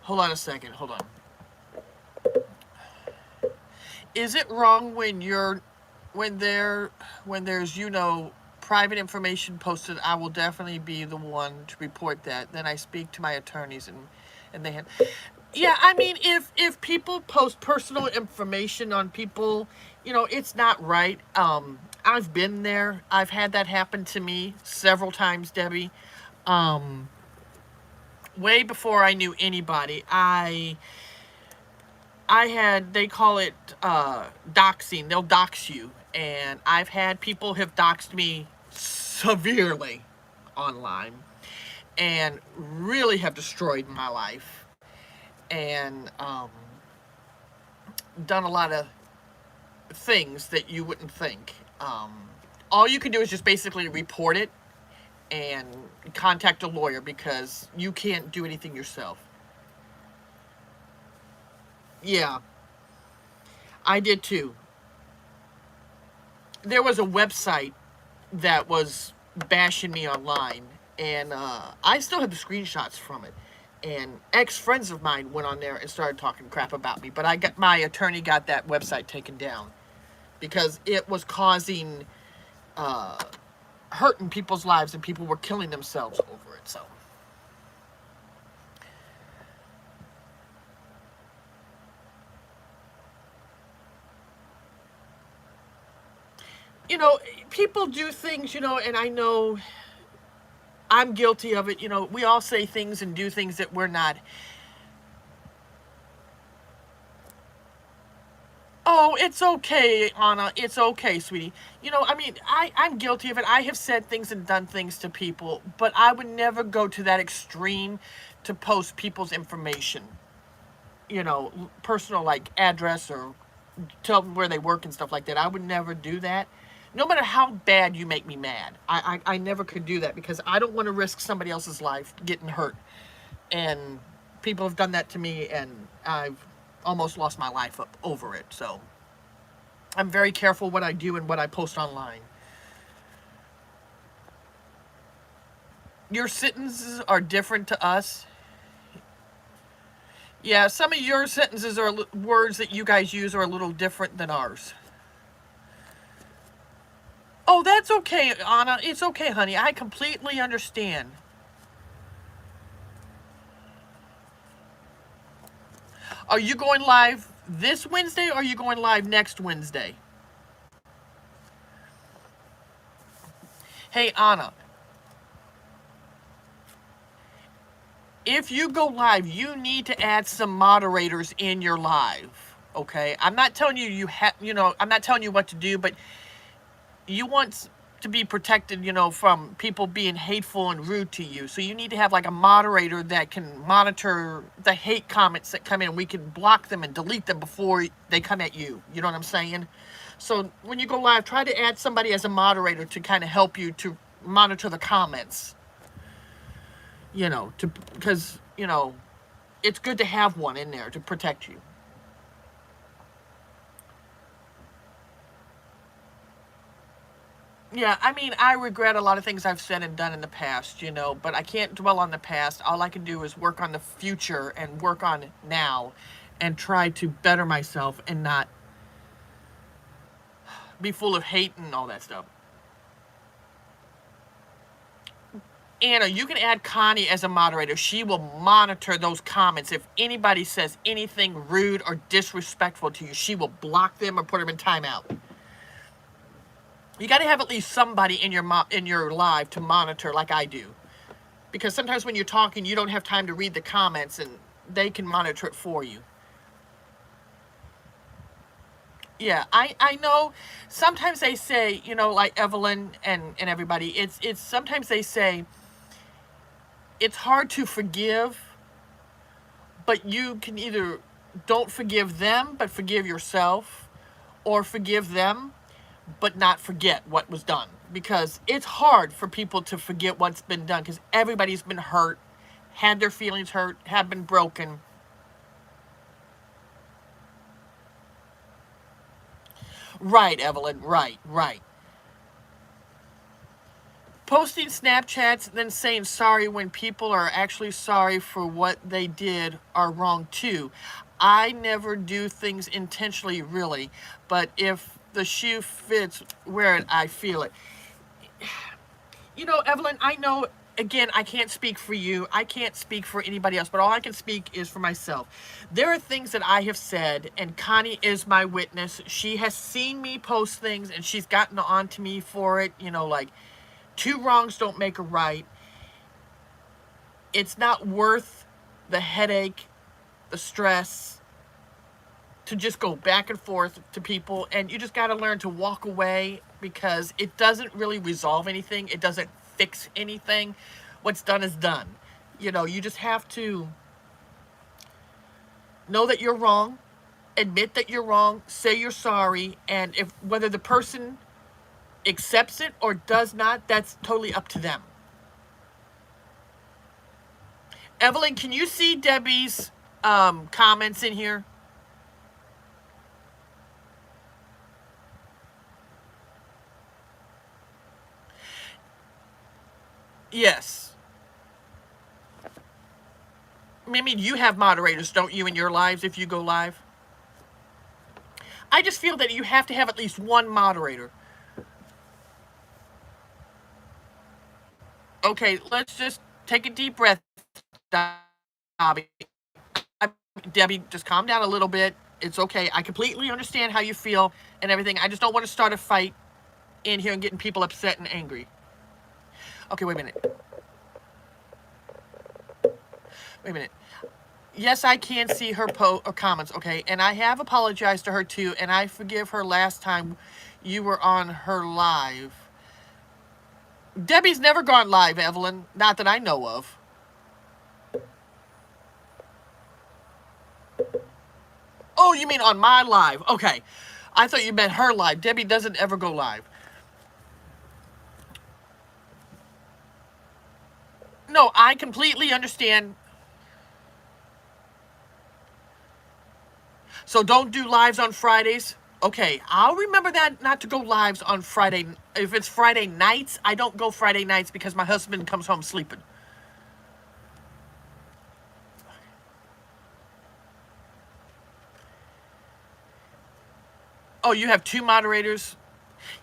Hold on a second. Hold on. Is it wrong when there's, you know, private information posted? I will definitely be the one to report that. Then I speak to my attorneys and they have. Yeah, I mean, if people post personal information on people, you know, it's not right. I've been there. I've had that happen to me several times, Debbie. Way before I knew anybody, they call it doxing. They'll dox you. And I've had people have doxed me severely online and really have destroyed my life. And done a lot of things that you wouldn't think. All you can do is just basically report it and contact a lawyer because you can't do anything yourself. Yeah, I did too. There was a website that was bashing me online, and I still have the screenshots from it. And ex-friends of mine went on there and started talking crap about me, but my attorney got that website taken down because it was causing hurt in people's lives, and people were killing themselves over it. So, people do things, and I know I'm guilty of it. We all say things and do things that we're not. Oh, it's okay, Anna. It's okay, sweetie. I'm guilty of it. I have said things and done things to people, but I would never go to that extreme to post people's information. Personal, like, address, or tell them where they work and stuff like that. I would never do that. No matter how bad you make me mad. I never could do that because I don't want to risk somebody else's life getting hurt. And people have done that to me, and I've almost lost my life over it. So I'm very careful what I do and what I post online. Your sentences are different to us. Yeah, some of your sentences are words that you guys use are a little different than ours. Oh, that's okay, Anna. It's okay, honey. I completely understand. Are you going live this Wednesday, or are you going live next Wednesday? Hey, Anna. If you go live, you need to add some moderators in your live. Okay? I'm not telling you I'm not telling you what to do, but you want to be protected, from people being hateful and rude to you. So you need to have like a moderator that can monitor the hate comments that come in. We can block them and delete them before they come at you. You know what I'm saying? So when you go live, try to add somebody as a moderator to kind of help you to monitor the comments. Because, it's good to have one in there to protect you. Yeah, I regret a lot of things I've said and done in the past, but I can't dwell on the past. All I can do is work on the future and work on now and try to better myself and not be full of hate and all that stuff. Anna, you can add Connie as a moderator. She will monitor those comments. If anybody says anything rude or disrespectful to you, she will block them or put them in timeout. You got to have at least somebody in your live to monitor, like I do, because sometimes when you're talking, you don't have time to read the comments, and they can monitor it for you. Yeah, I know. Sometimes they say, like Evelyn and everybody, it's sometimes they say it's hard to forgive, but you can either don't forgive them but forgive yourself, or forgive them but not forget what was done, because it's hard for people to forget what's been done, because everybody's been hurt, had their feelings hurt, have been broken. Right, Evelyn, right. Posting Snapchats, then saying sorry when people are actually sorry for what they did are wrong too. I never do things intentionally, really, but if the shoe fits, wear it, I feel it. Evelyn, I know, again, I can't speak for you. I can't speak for anybody else, but all I can speak is for myself. There are things that I have said, and Connie is my witness. She has seen me post things, and she's gotten on to me for it. Like, two wrongs don't make a right. It's not worth the headache, the stress, to just go back and forth to people, and you just got to learn to walk away, because it doesn't really resolve anything. It doesn't fix anything. What's done is done. You just have to know that you're wrong, admit that you're wrong, say you're sorry, and if whether the person accepts it or does not, that's totally up to them. Evelyn, can you see Debbie's comments in here? Yes. I mean, you have moderators, don't you, in your lives if you go live? I just feel that you have to have at least one moderator. Okay, let's just take a deep breath, Debbie, just calm down a little bit. It's okay. I completely understand how you feel and everything. I just don't want to start a fight in here and getting people upset and angry. Okay, wait a minute. Wait a minute. Yes, I can see her comments, okay? And I have apologized to her too, and I forgive her last time you were on her live. Debbie's never gone live, Evelyn. Not that I know of. Oh, you mean on my live? Okay. I thought you meant her live. Debbie doesn't ever go live. No, I completely understand. So don't do lives on Fridays? Okay, I'll remember that, not to go lives on Friday. If it's Friday nights, I don't go Friday nights because my husband comes home sleeping. Oh, you have two moderators?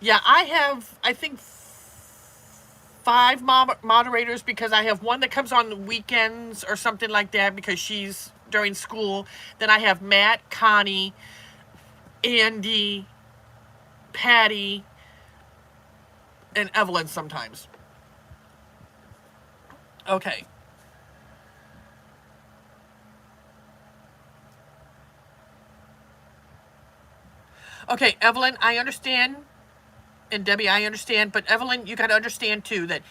Yeah, I have, I think, 5 moderators because I have one that comes on the weekends or something like that because she's during school. Then I have Matt, Connie, Andy, Patty, and Evelyn sometimes. Okay. Okay, Evelyn, I understand. And Debbie, I understand. But Evelyn, you got to understand too that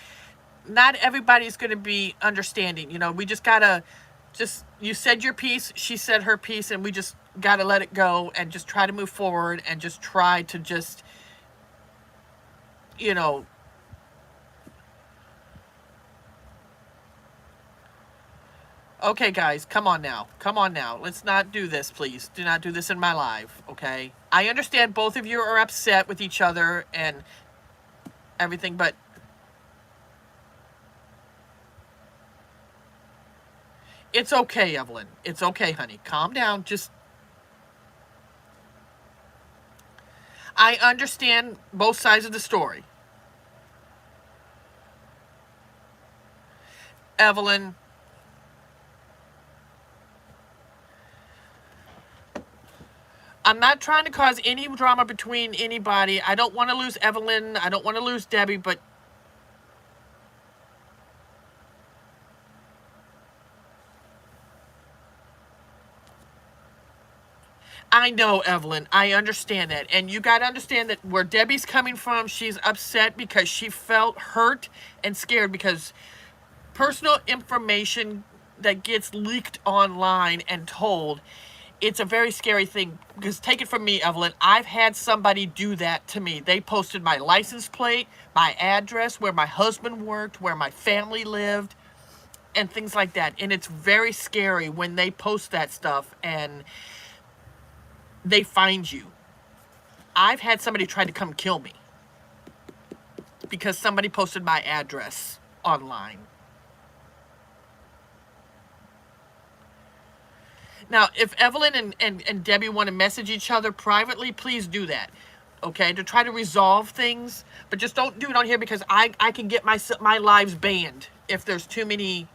not everybody's going to be understanding. You know, we just got to you said your piece, she said her piece, and we just got to let it go and just try to move forward and just try to just, you know, okay, guys, come on now. Come on now. Let's not do this, please. Do not do this in my live, okay? I understand both of you are upset with each other and everything, but it's okay, Evelyn. It's okay, honey. Calm down. Just, I understand both sides of the story. Evelyn, I'm not trying to cause any drama between anybody. I don't want to lose Evelyn. I don't want to lose Debbie, but I know, Evelyn. I understand that. And you got to understand that where Debbie's coming from, she's upset because she felt hurt and scared because personal information that gets leaked online and told, it's a very scary thing. Because take it from me, Evelyn, I've had somebody do that to me. They posted my license plate, my address, where my husband worked, where my family lived, and things like that. And it's very scary when they post that stuff and they find you. I've had somebody try to come kill me because somebody posted my address online. Now, if Evelyn and Debbie want to message each other privately, please do that, okay, to try to resolve things. But just don't do it on here because I can get my lives banned if there's too many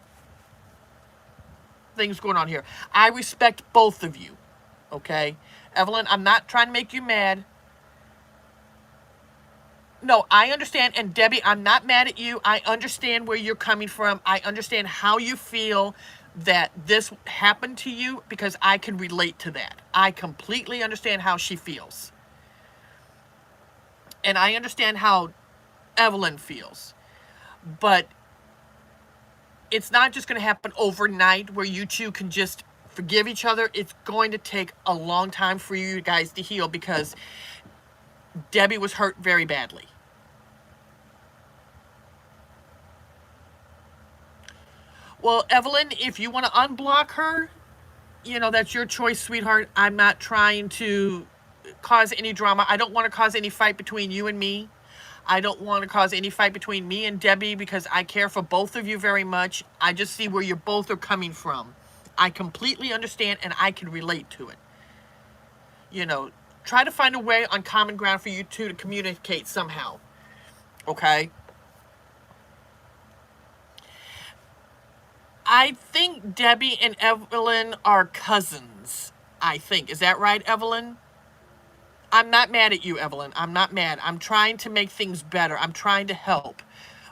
things going on here. I respect both of you, okay? Evelyn, I'm not trying to make you mad. No, I understand. And Debbie, I'm not mad at you. I understand where you're coming from. I understand how you feel that this happened to you because I can relate to that. I completely understand how she feels. And I understand how Evelyn feels. But it's not just going to happen overnight where you two can just forgive each other. It's going to take a long time for you guys to heal because Debbie was hurt very badly. Well, Evelyn, if you want to unblock her, you know, that's your choice, sweetheart. I'm not trying to cause any drama. I don't want to cause any fight between you and me. I don't want to cause any fight between me and Debbie because I care for both of you very much. I just see where you both are coming from. I completely understand and I can relate to it. You know, try to find a way on common ground for you two to communicate somehow. Okay? I think Debbie and Evelyn are cousins. I think. Is that right, Evelyn? I'm not mad at you, Evelyn. I'm not mad. I'm trying to make things better. I'm trying to help.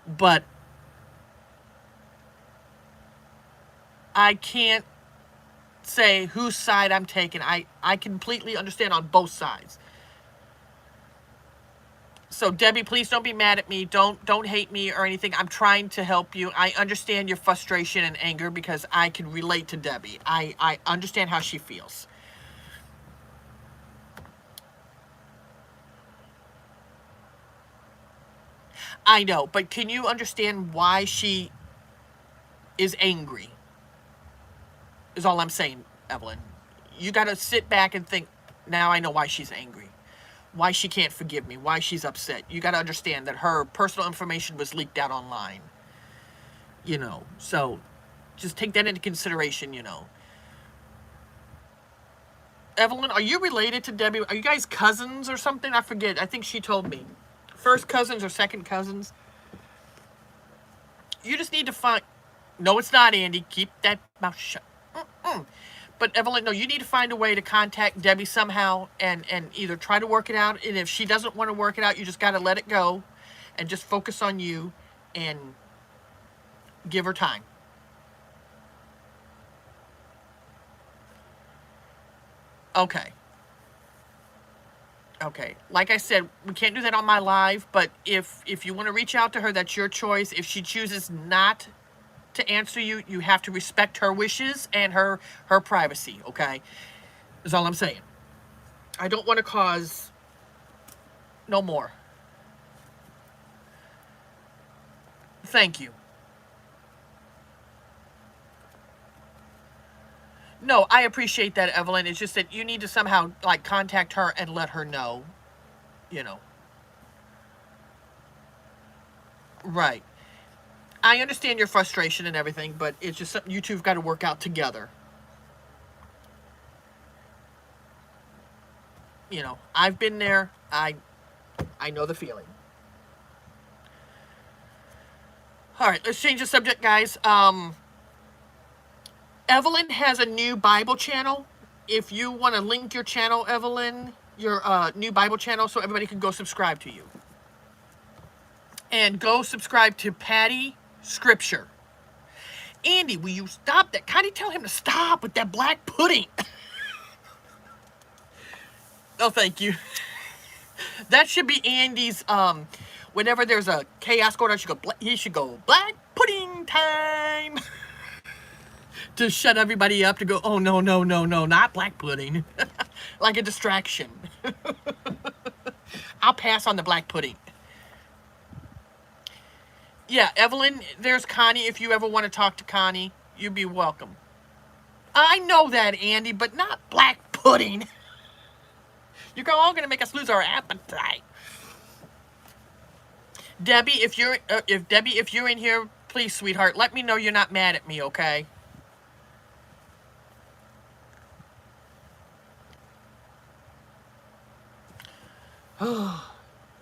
But I can't say whose side I'm taking. I completely understand on both sides. So Debbie, please don't be mad at me. Don't hate me or anything. I'm trying to help you. I understand your frustration and anger because I can relate to Debbie. I understand how she feels. I know, but can you understand why she is angry? Is all I'm saying, Evelyn. You got to sit back and think, now I know why she's angry. Why she can't forgive me. Why she's upset. You got to understand that her personal information was leaked out online. You know, so just take that into consideration, you know. Evelyn, are you related to Debbie? Are you guys cousins or something? I forget. I think she told me. First cousins or second cousins? You just need to find... No, it's not, Andy. Keep that mouth shut. But Evelyn, no, you need to find a way to contact Debbie somehow and either try to work it out. And if she doesn't want to work it out, you just got to let it go and just focus on you and give her time. Okay. Okay. Like I said, we can't do that on my live, but if you want to reach out to her, that's your choice. If she chooses not to answer you, you have to respect her wishes and her privacy, okay? Is all I'm saying. I don't want to cause no more. Thank you. No, I appreciate that, Evelyn. It's just that you need to somehow, like, contact her and let her know, you know. Right. I understand your frustration and everything, but it's just something you two have got to work out together. You know, I've been there. I know the feeling. All right, let's change the subject, guys. Evelyn has a new Bible channel. If you want to link your channel, Evelyn, your new Bible channel, so everybody can go subscribe to you. And go subscribe to Patty Scripture. Andy, will you stop that? Can you tell him to stop with that black pudding? Oh, thank you. That should be Andy's, whenever there's a chaos going on, he should go, black pudding time. To shut everybody up, to go, oh, no, no, no, no, not black pudding. Like a distraction. I'll pass on the black pudding. Yeah, Evelyn, there's Connie. If you ever want to talk to Connie, you'd be welcome. I know that, Andy, but not black pudding. You're all going to make us lose our appetite. Debbie, if you're in here, please, sweetheart, let me know you're not mad at me, okay?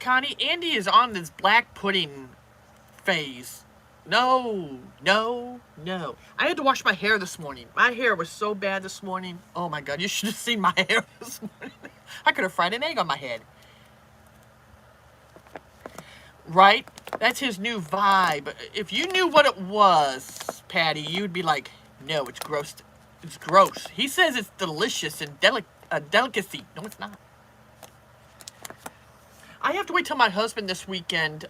Connie, Andy is on this black pudding phase. No, no, no. I had to wash my hair this morning. My hair was so bad this morning. Oh my God, you should have seen my hair this morning. I could have fried an egg on my head. Right? That's his new vibe. If you knew what it was, Patty, you'd be like, no, it's gross. It's gross. He says it's delicious and a delicacy. No, it's not. I have to wait till my husband this weekend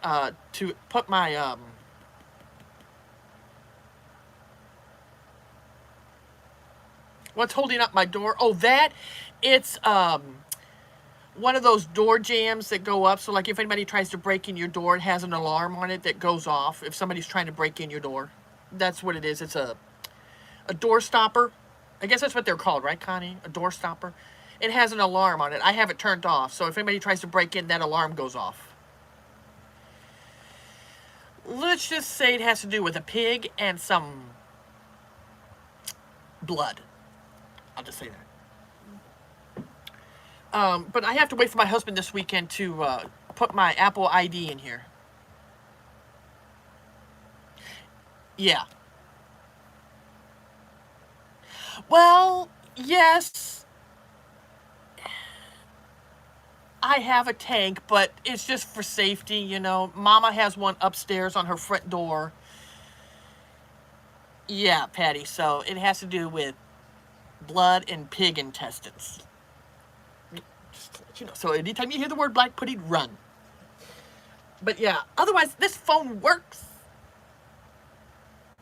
to put my What's holding up my door? Oh, it's one of those door jams that go up. So like if anybody tries to break in your door, it has an alarm on it that goes off if somebody's trying to break in your door. That's what it is. It's a door stopper. I guess that's what they're called, right, Connie? A door stopper. It has an alarm on it. I have it turned off, so if anybody tries to break in, that alarm goes off. Let's just say it has to do with a pig and some blood. I'll just say that. But I have to wait for my husband this weekend to put my Apple ID in here. Yeah. Well, yes, I have a tank, but it's just for safety, you know. Mama has one upstairs on her front door. Yeah, Patty, so it has to do with blood and pig intestines. Just, you know, so anytime you hear the word black pudding, run. But yeah, otherwise, this phone works.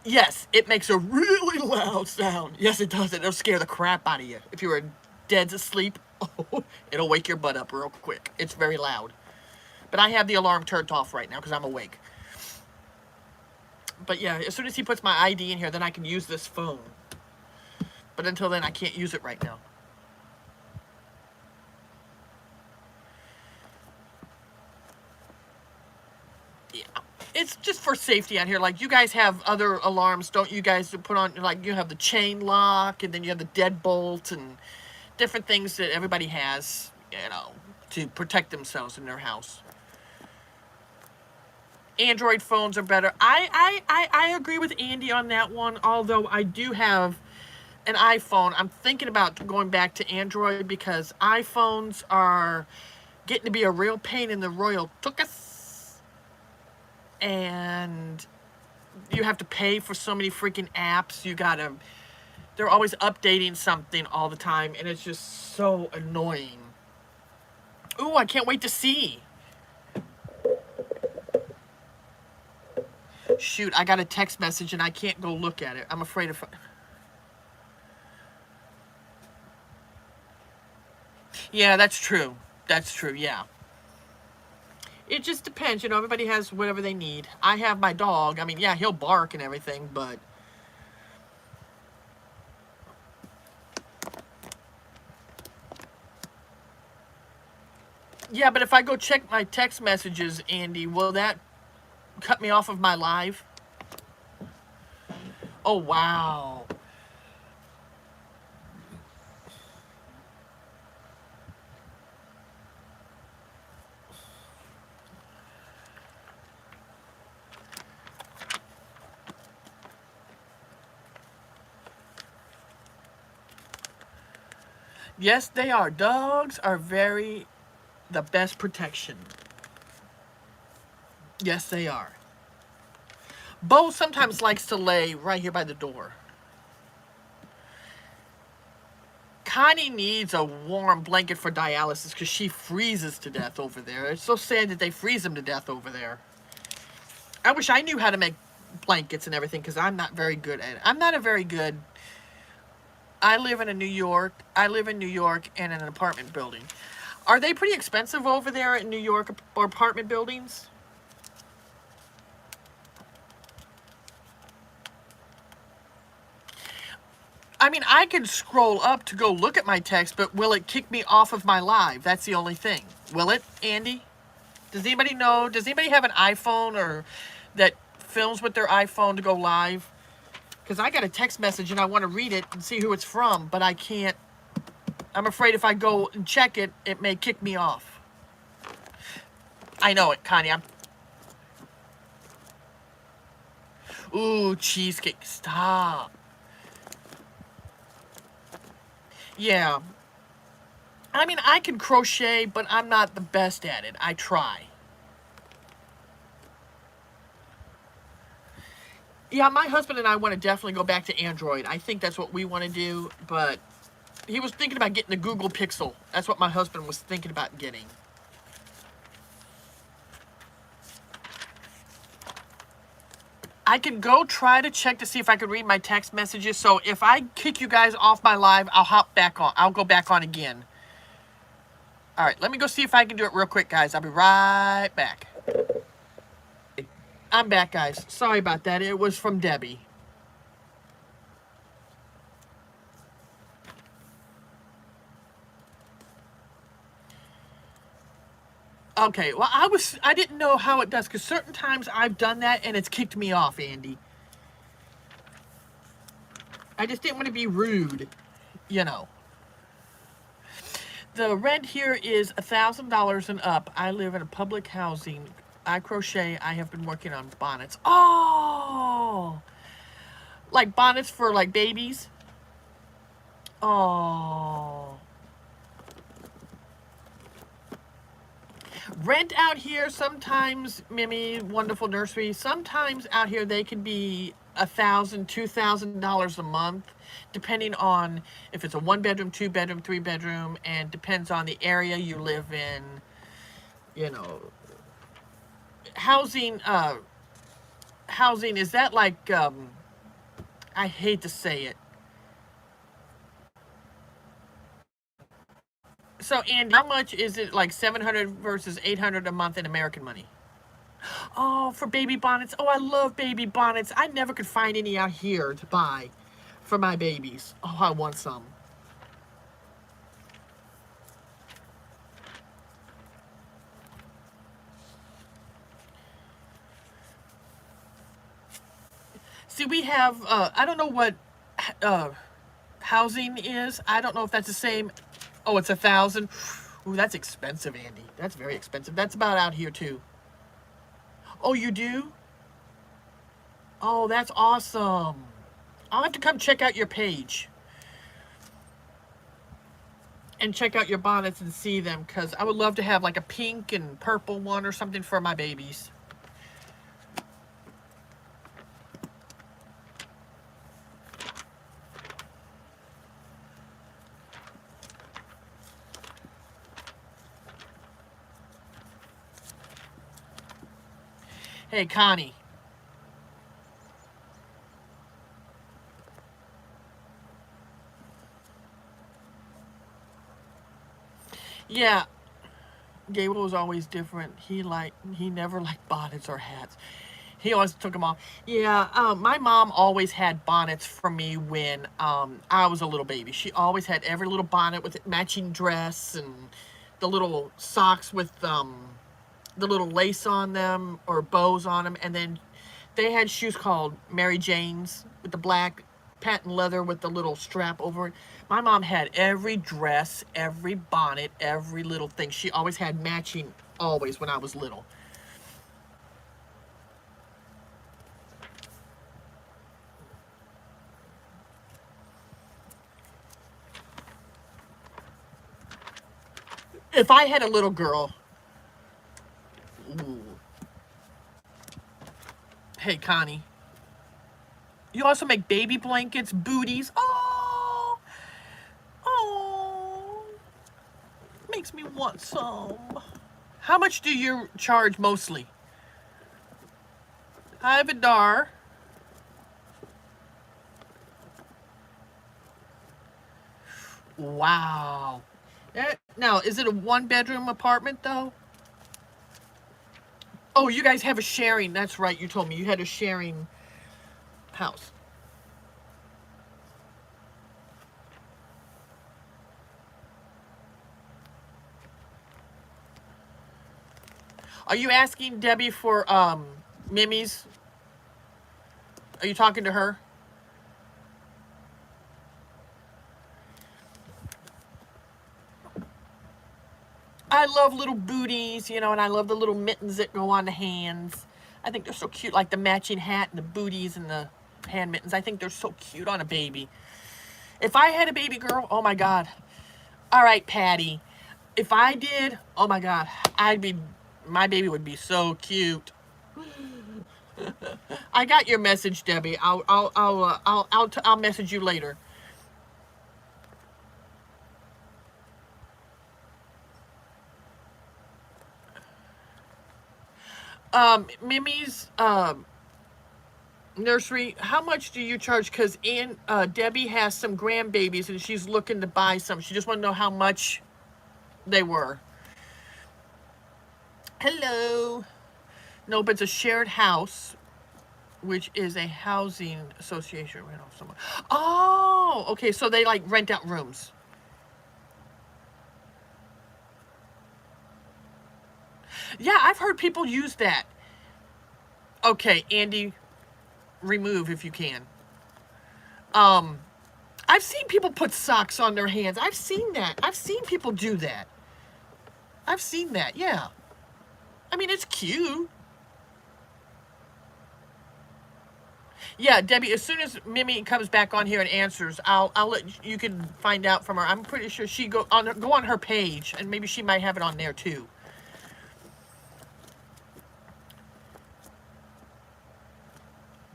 Yes, it makes a really loud sound. Yes, it does. It'll scare the crap out of you. If you were dead asleep, oh, it'll wake your butt up real quick. It's very loud. But I have the alarm turned off right now because I'm awake. But yeah, as soon as he puts my ID in here, then I can use this phone. But until then, I can't use it right now. Yeah. It's just for safety out here. Like, you guys have other alarms, don't you guys, to put on? Like, you have the chain lock, and then you have the deadbolt, and different things that everybody has, you know, to protect themselves in their house. Android phones are better. I agree with Andy on that one, although I do have an iPhone. I'm thinking about going back to Android because iPhones are getting to be a real pain in the royal tuchus. And you have to pay for so many freaking apps. They're always updating something all the time, and it's just so annoying. Ooh, I can't wait to see. Shoot, I got a text message and I can't go look at it. I'm afraid of... Yeah, that's true. That's true, yeah. It just depends, you know, everybody has whatever they need. I have my dog. I mean, yeah, he'll bark and everything, but... Yeah, but if I go check my text messages, Andy, will that cut me off of my live? Oh, wow. Yes, they are. Dogs are the best protection. Yes, they are. Bo sometimes likes to lay right here by the door. Connie needs a warm blanket for dialysis because she freezes to death over there. It's so sad that they freeze them to death over there. I wish I knew how to make blankets and everything because I'm not very good at it. I'm not a very good... I live in New York and in an apartment building. Are they pretty expensive over there in New York or apartment buildings? I mean, I could scroll up to go look at my text, but will it kick me off of my live? That's the only thing. Will it, Andy? Does anybody know? Does anybody have an iPhone or that films with their iPhone to go live? Because I got a text message and I want to read it and see who it's from, but I can't. I'm afraid if I go and check it, it may kick me off. I know it, Connie. Ooh, cheesecake. Stop. Yeah. I mean, I can crochet, but I'm not the best at it. I try. Yeah, my husband and I want to definitely go back to Android. I think that's what we want to do, but he was thinking about getting the Google Pixel. That's what my husband was thinking about getting. I can go try to check to see if I can read my text messages. So if I kick you guys off my live, I'll hop back on. I'll go back on again. All right, let me go see if I can do it real quick, guys. I'll be right back. I'm back, guys. Sorry about that. It was from Debbie. Okay, well, I didn't know how it does, because certain times I've done that and it's kicked me off, Andy. I just didn't want to be rude, you know. The rent here is $1,000 and up. I live in a public housing. I crochet. I have been working on bonnets. Oh! Like bonnets for, like, babies? Oh. Rent out here sometimes, Mimi, wonderful nursery, sometimes out here they can be $1,000, $2,000 a month, depending on if it's a 1-bedroom, 2-bedroom, 3-bedroom, and depends on the area you live in. You know, housing is that like I hate to say it. So, Andy, how much is it, like $700 versus $800 a month in American money? Oh, for baby bonnets. Oh, I love baby bonnets. I never could find any out here to buy for my babies. Oh, I want some. See, we have, I don't know what housing is. I don't know if that's the same. Oh, it's 1,000. Ooh, that's expensive, Andy. That's very expensive. That's about out here, too. Oh, you do? Oh, that's awesome. I'll have to come check out your page. And check out your bonnets and see them, because I would love to have like a pink and purple one or something for my babies. Hey, Connie. Yeah, Gable was always different. He never liked bonnets or hats. He always took them off. Yeah, my mom always had bonnets for me when I was a little baby. She always had every little bonnet with matching dress and the little socks with the little lace on them or bows on them. And then they had shoes called Mary Jane's with the black patent leather with the little strap over it. My mom had every dress, every bonnet, every little thing. She always had matching, always, when I was little. If I had a little girl, ooh. Hey, Connie. You also make baby blankets, booties. Oh, oh, makes me want some. How much do you charge mostly? Hi, Vidar. Wow. Now, is it a 1-bedroom apartment, though? Oh, you guys have a sharing. That's right. You told me you had a sharing house. Are you asking Debbie for Mimi's? Are you talking to her? I love little booties, you know, and I love the little mittens that go on the hands. I think they're so cute, like the matching hat and the booties and the hand mittens. I think they're so cute on a baby. If I had a baby girl, oh my God. All right, Patty. If I did, oh my God, my baby would be so cute. I got your message, Debbie. I'll message you later. Mimi's, Nursery, how much do you charge? Because Debbie has some grandbabies and she's looking to buy some. She just want to know how much they were. Hello. No, but it's a shared house, which is a housing association. Right off someone. Oh, okay. So they like rent out rooms. Yeah, I've heard people use that. Okay, Andy, remove if you can. I've seen people put socks on their hands. I've seen that. I've seen people do that. I've seen that, yeah. I mean, it's cute. Yeah, Debbie, as soon as Mimi comes back on here and answers, I'll let you can find out from her. I'm pretty sure she go on her page and maybe she might have it on there too.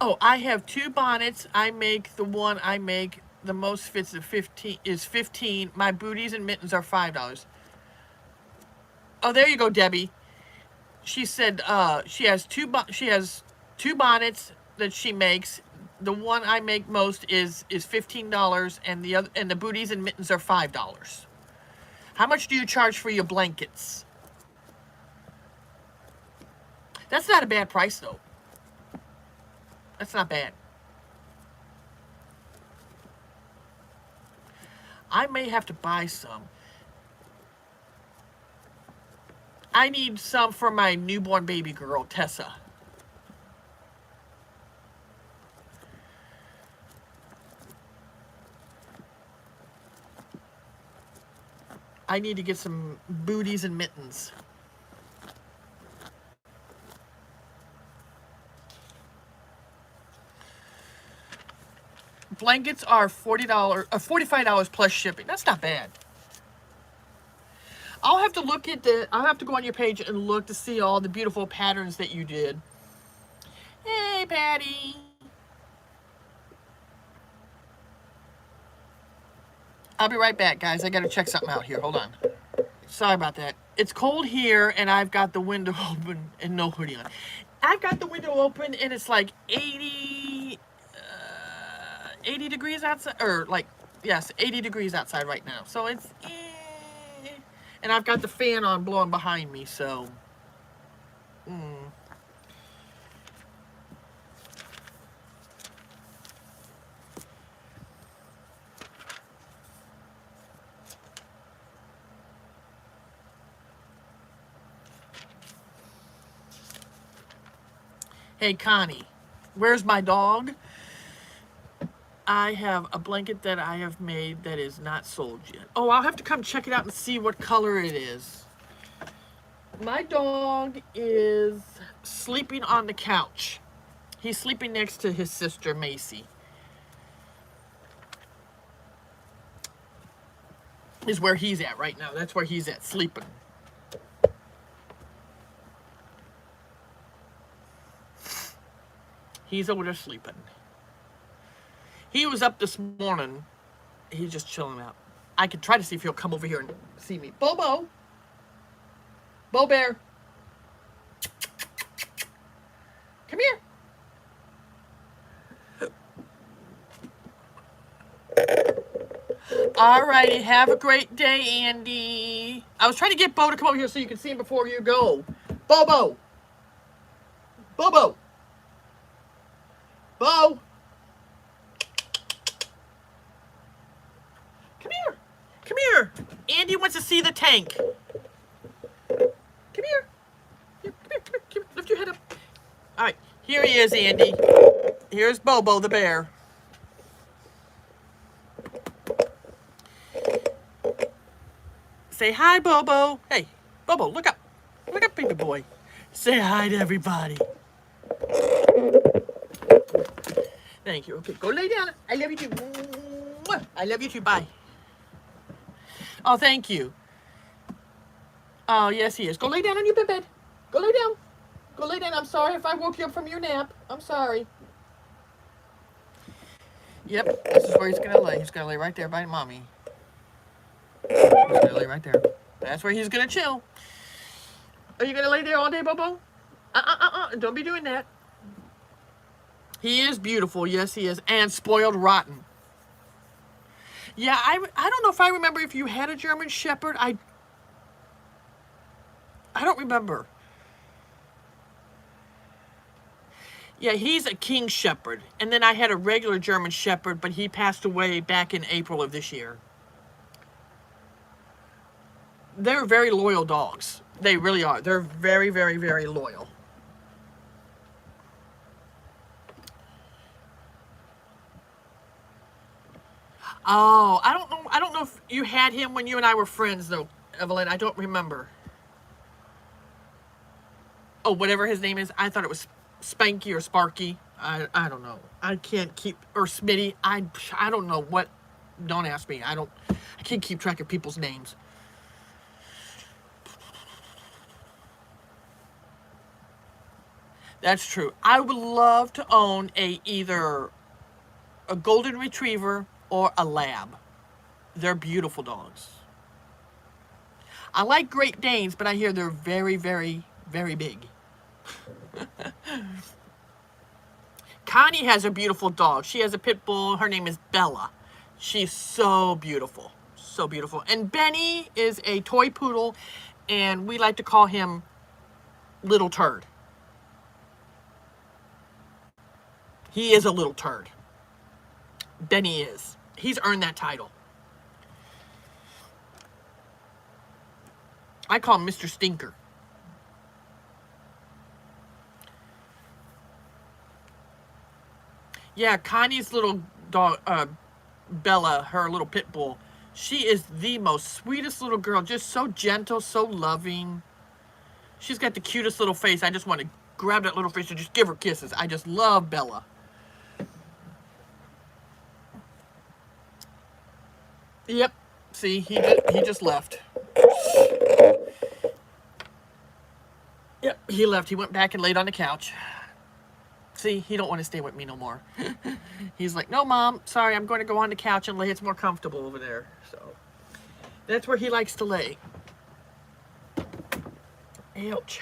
Oh, I have 2 bonnets. The one I make the most fits at 15. My booties and mittens are $5. Oh, there you go, Debbie. She said she has two bonnets that she makes. The one I make most is $15, and the booties and mittens are $5. How much do you charge for your blankets? That's not a bad price though. That's not bad. I may have to buy some. I need some for my newborn baby girl, Tessa. I need to get some booties and mittens. Blankets are $45 plus shipping. That's not bad. I'll have to go on your page and look to see all the beautiful patterns that you did. Hey, Patty. I'll be right back, guys. I gotta check something out here. Hold on. Sorry about that. It's cold here, and I've got the window open and no hoodie on. I've got the window open, and it's like 80 degrees outside, or like, yes, 80 degrees outside right now. So it's, and I've got the fan on blowing behind me, so. Hey, Connie, where's my dog? I have a blanket that I have made that is not sold yet. Oh, I'll have to come check it out and see what color it is. My dog is sleeping on the couch. He's sleeping next to his sister, Macy. Is where he's at right now. That's where he's at, sleeping. He's over there sleeping. He was up this morning. He's just chilling out. I could try to see if he'll come over here and see me. Bobo. Bo Bear. Come here. Alrighty, have a great day, Andy. I was trying to get Bo to come over here so you can see him before you go. Bobo. Bobo. Bo. Come here. Come here. Andy wants to see the tank. Come here. Come here. Lift your head up. All right. Here he is, Andy. Here's Bobo the bear. Say hi, Bobo. Hey, Bobo, look up. Look up, baby boy. Say hi to everybody. Thank you. Okay, go lay down. I love you too. I love you too. Bye. Oh, thank you. Oh, yes, he is. Go lay down on your bed. Go lay down. Go lay down. I'm sorry if I woke you up from your nap. I'm sorry. Yep, this is where he's going to lay. He's going to lay right there by Mommy. He's going to lay right there. That's where he's going to chill. Are you going to lay there all day, Bobo? Don't be doing that. He is beautiful. Yes, he is. And spoiled rotten. Yeah, I don't know if I remember if you had a German Shepherd. I don't remember. Yeah, he's a King Shepherd. And then I had a regular German Shepherd, but he passed away back in April of this year. They're very loyal dogs. They really are. They're very, very, very loyal. Oh, I don't know. I don't know if you had him when you and I were friends, though, Evelyn. I don't remember. Oh, whatever his name is. I thought it was Spanky or Sparky. I don't know. I can't keep, or Smitty. I don't know what. Don't ask me. I can't keep track of people's names. That's true. I would love to own either a golden retriever or a lab. They're beautiful dogs. I like Great Danes, but I hear they're very, very, very big. Connie has a beautiful dog. She has a pit bull. Her name is Bella. She's so beautiful. So beautiful. And Benny is a toy poodle, and we like to call him Little Turd. He is a little turd. Benny is. He's earned that title. I call him Mr. Stinker. Yeah, Connie's little dog, Bella, her little pit bull, she is the most sweetest little girl. Just so gentle, so loving. She's got the cutest little face. I just want to grab that little face and just give her kisses. I just love Bella. Yep. See, he just left. Yep, he left. He went back and laid on the couch. See, he don't want to stay with me no more. He's like, no, Mom, sorry, I'm going to go on the couch and lay. It's more comfortable over there. So that's where he likes to lay. Ouch.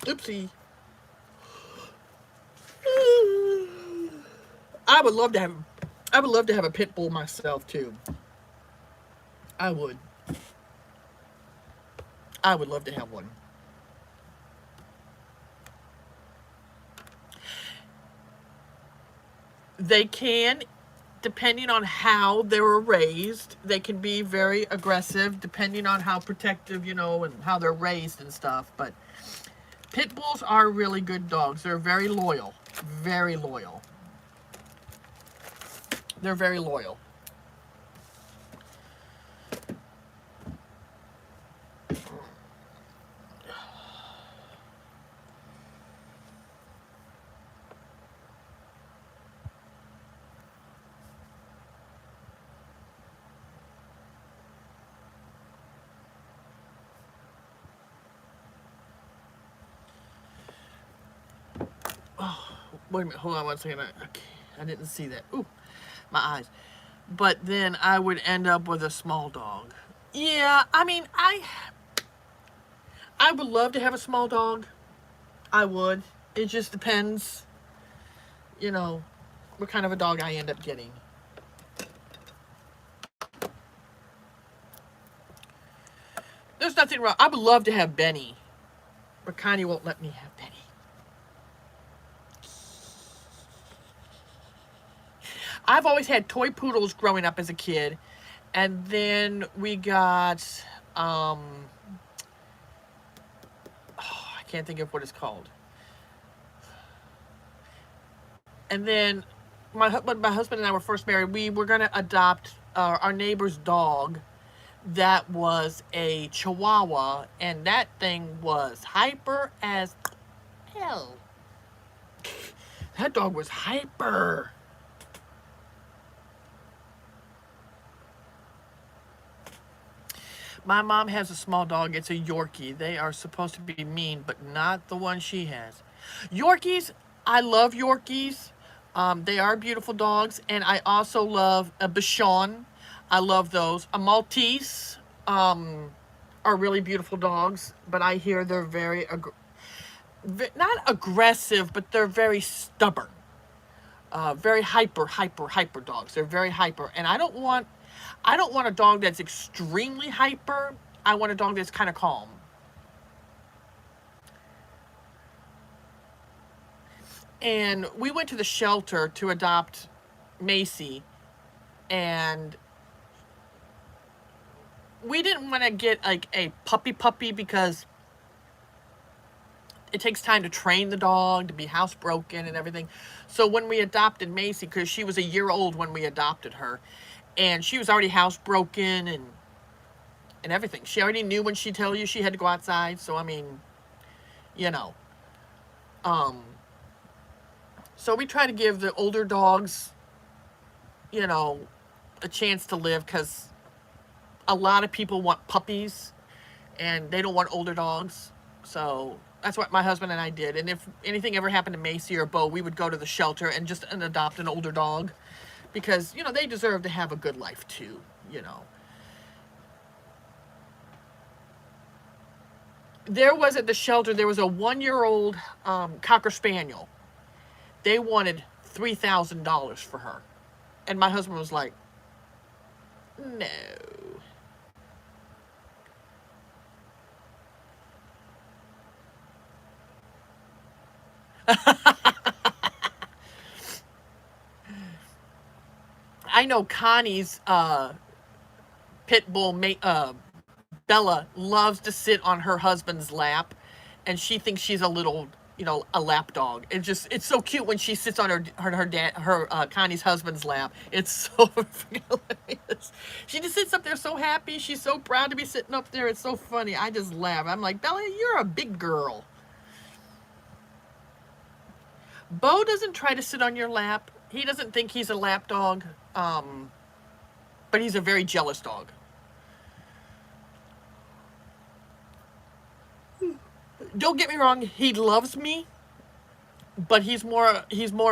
Oopsie. I would love to have a pit bull myself too. I would. I would love to have one. They can, depending on how they were raised, they can be very aggressive depending on how protective, and how they're raised and stuff. But pit bulls are really good dogs. They're very loyal. Very loyal. They're very loyal. Wait a minute, hold on one second. I didn't see that. Ooh, my eyes. But then I would end up with a small dog. Yeah, I mean, I would love to have a small dog. I would. It just depends, what kind of a dog I end up getting. There's nothing wrong. I would love to have Benny, but Connie won't let me have Benny. I've always had toy poodles growing up as a kid, and then we got, I can't think of what it's called. And then when my husband and I were first married, we were going to adopt our neighbor's dog that was a Chihuahua, and that thing was hyper as hell. That dog was hyper. My mom has a small dog. It's a Yorkie. They are supposed to be mean, but not the one she has. Yorkies, I love Yorkies. They are beautiful dogs, and I also love a Bichon. I love those. A Maltese are really beautiful dogs, but I hear they're very not aggressive, but they're very stubborn. Very hyper dogs. They're very hyper, and I don't want a dog that's extremely hyper. I want a dog that's kind of calm. And we went to the shelter to adopt Macy, and we didn't want to get like a puppy because it takes time to train the dog, to be housebroken and everything. So when we adopted Macy, because she was a year old when we adopted her, and she was already housebroken and everything. She already knew when she'd tell you she had to go outside. So I mean, you know, um, so we try to give the older dogs, you know, a chance to live, because a lot of people want puppies and they don't want older dogs. So that's what my husband and I did. And if anything ever happened to Macy or Bo, we would go to the shelter and just adopt an older dog, because, you know, they deserve to have a good life too, you know. There was at the shelter, there was a 1-year-old Cocker Spaniel. They wanted $3,000 for her. And my husband was like, no. I know Connie's pit bull, Bella, loves to sit on her husband's lap, and she thinks she's a little, you know, a lap dog. It's so cute when she sits on her Connie's husband's lap. It's so hilarious. She just sits up there so happy. She's so proud to be sitting up there. It's so funny. I just laugh. I'm like, Bella, you're a big girl. Bo doesn't try to sit on your lap. He doesn't think he's a lap dog, but he's a very jealous dog. Don't get me wrong, he loves me, but he's more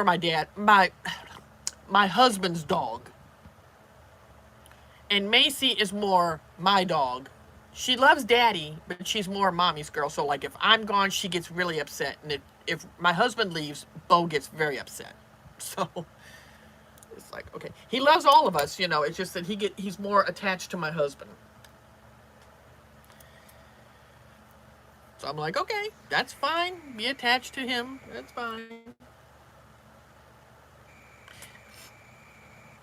my dad, my husband's dog. And Macy is more my dog. She loves daddy, but she's more mommy's girl. So like if I'm gone, she gets really upset, and if my husband leaves, Bo gets very upset. So it's like, okay, he loves all of us, you know. It's just that he's more attached to my husband. So I'm like, okay, that's fine. Be attached to him. That's fine.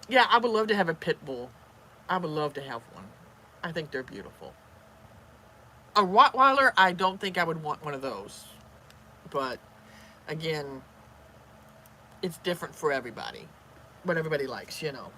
Yeah, I would love to have a pit bull. I would love to have one. I think they're beautiful. A Rottweiler, I don't think I would want one of those. But again, it's different for everybody. What everybody likes, you know.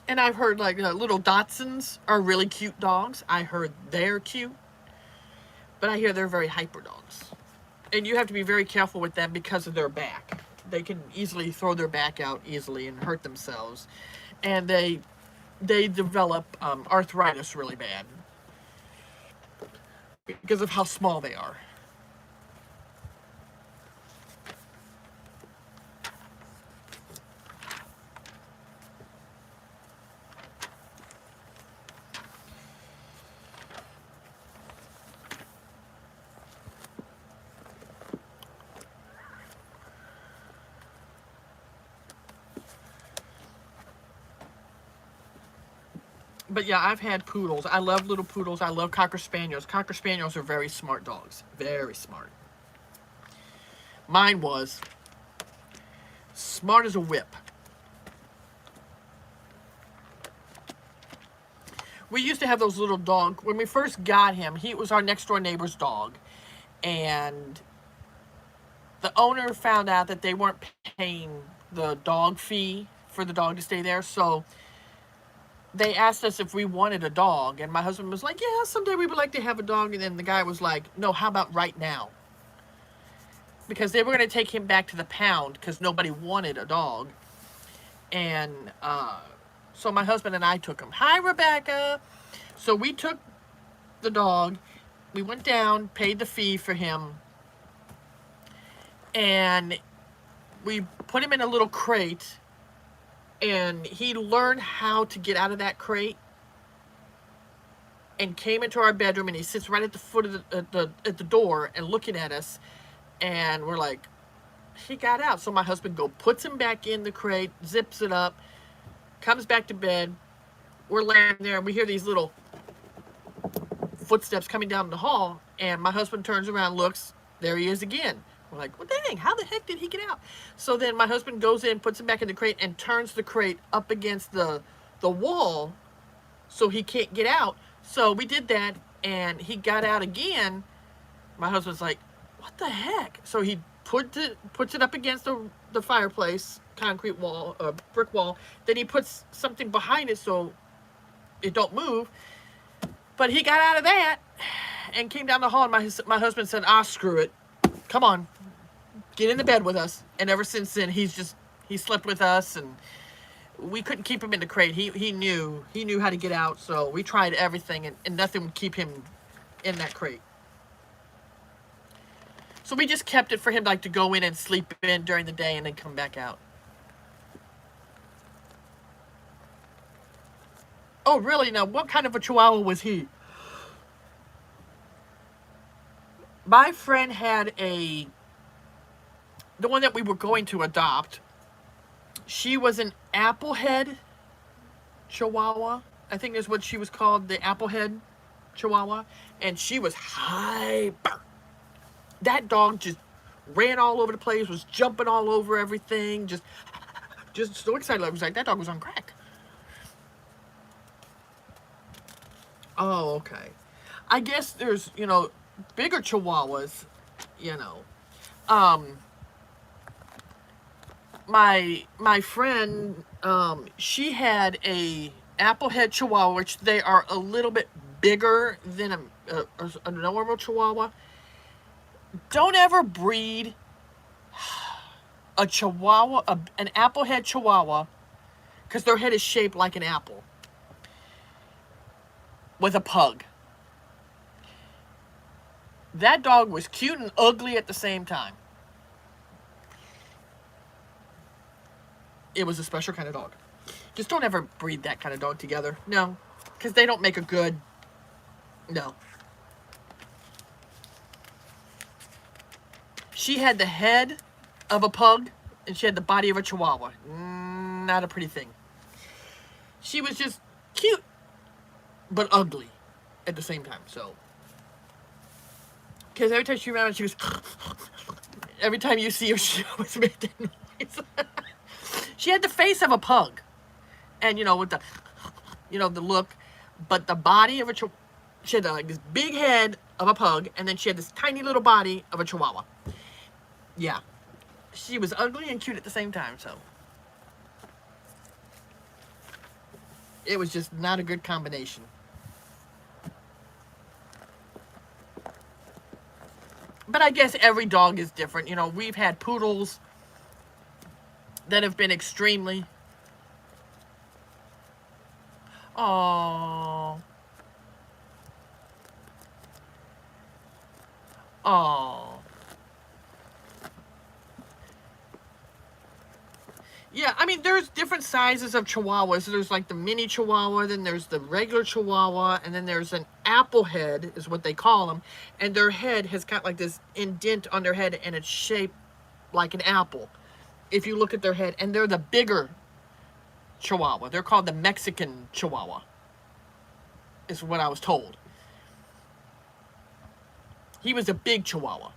And I've heard like little Dachshunds are really cute dogs. I heard they're cute. But I hear they're very hyper dogs. And you have to be very careful with them because of their back. They can easily throw their back out easily and hurt themselves. And they develop arthritis really bad because of how small they are. But yeah, I've had poodles. I love little poodles. I love Cocker Spaniels. Cocker Spaniels are very smart dogs. Very smart. Mine was smart as a whip. We used to have those little dogs. When we first got him, he was our next door neighbor's dog. And the owner found out that they weren't paying the dog fee for the dog to stay there. So they asked us if we wanted a dog, and my husband was like, yeah, someday we would like to have a dog. And then the guy was like, no, how about right now? Because they were going to take him back to the pound because nobody wanted a dog. And so my husband and I took him. Hi, Rebecca. So we took the dog. We went down, paid the fee for him, and we put him in a little crate, and he learned how to get out of that crate and came into our bedroom, and he sits right at the foot of at the door and looking at us, and we're like, he got out. So my husband puts him back in the crate, zips it up, comes back to bed. We're laying there, and we hear these little footsteps coming down the hall, and my husband turns around, looks, there he is again. We're like, well, dang, how the heck did he get out? So then my husband goes in, puts him back in the crate, and turns the crate up against the wall so he can't get out. So we did that, and he got out again. My husband's like, what the heck? So he puts it up against the fireplace, concrete wall, brick wall. Then he puts something behind it so it don't move. But he got out of that and came down the hall, and my husband said, screw it. Come on, get in the bed with us. And ever since then, he slept with us, and we couldn't keep him in the crate. He knew how to get out, so we tried everything, and nothing would keep him in that crate. So we just kept it for him to go in and sleep in during the day and then come back out. Oh, really? Now, what kind of a Chihuahua was he? My friend had the one that we were going to adopt. She was an Applehead Chihuahua. I think is what she was called, the Applehead Chihuahua. And she was hyper. That dog just ran all over the place, was jumping all over everything, just so excited. I was like, that dog was on crack. Oh, okay. I guess there's, bigger Chihuahuas, My friend, she had a Applehead Chihuahua, which they are a little bit bigger than a normal Chihuahua. Don't ever breed a Chihuahua, an Applehead Chihuahua, because their head is shaped like an apple, with a pug. That dog was cute and ugly at the same time. It was a special kind of dog. Just don't ever breed that kind of dog together. No, because they don't make a good, no. She had the head of a pug, and she had the body of a Chihuahua. Not a pretty thing. She was just cute, but ugly at the same time, so. Because every time she ran, she was, every time you see her, she always made that noise. She had the face of a pug, and, with the, the look, but the body of a Chihuahua. She had this big head of a pug, and then she had this tiny little body of a Chihuahua. Yeah. She was ugly and cute at the same time, so. It was just not a good combination. But I guess every dog is different. We've had poodles that have been extremely. Oh. Oh. Yeah, I mean, there's different sizes of Chihuahuas. There's like the mini Chihuahua, then there's the regular Chihuahua, and then there's an Applehead, is what they call them. And their head has got like this indent on their head, and it's shaped like an apple. If you look at their head, and they're the bigger Chihuahua. They're called the Mexican Chihuahua, is what I was told. He was a big Chihuahua.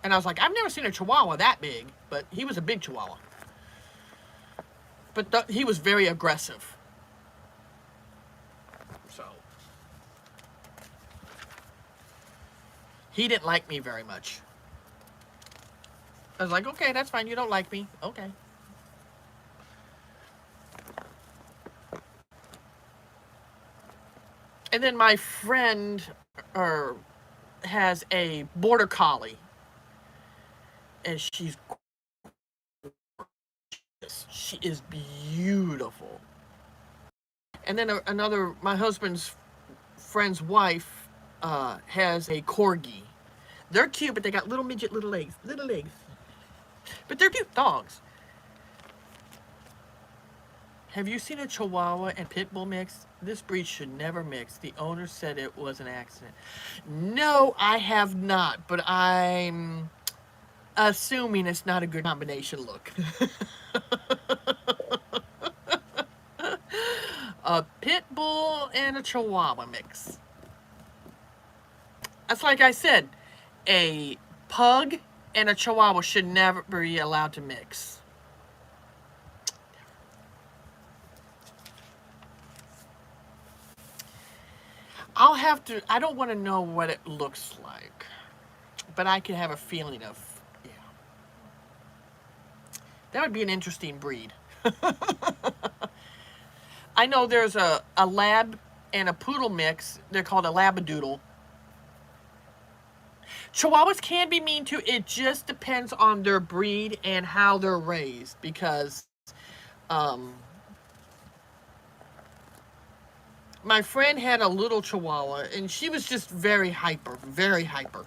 And I was like, I've never seen a Chihuahua that big, but he was a big Chihuahua. But he was very aggressive. So. He didn't like me very much. I was like, okay, that's fine. You don't like me. Okay. And then my friend has a border collie, and she's gorgeous. She is beautiful. And then my husband's friend's wife has a corgi. They're cute, but they got little midget little legs. But they're cute dogs. Have you seen a Chihuahua and Pit Bull mix? This breed should never mix. The owner said it was an accident. No, I have not, but I'm assuming it's not a good combination look. A Pit Bull and a Chihuahua mix. That's like I said, a Pug and a Chihuahua should never be allowed to mix. I don't want to know what it looks like, but I can have a feeling of, yeah. That would be an interesting breed. I know there's a lab and a poodle mix. They're called a labradoodle. Chihuahuas can be mean too. It just depends on their breed and how they're raised, because my friend had a little Chihuahua, and she was just very hyper, very hyper.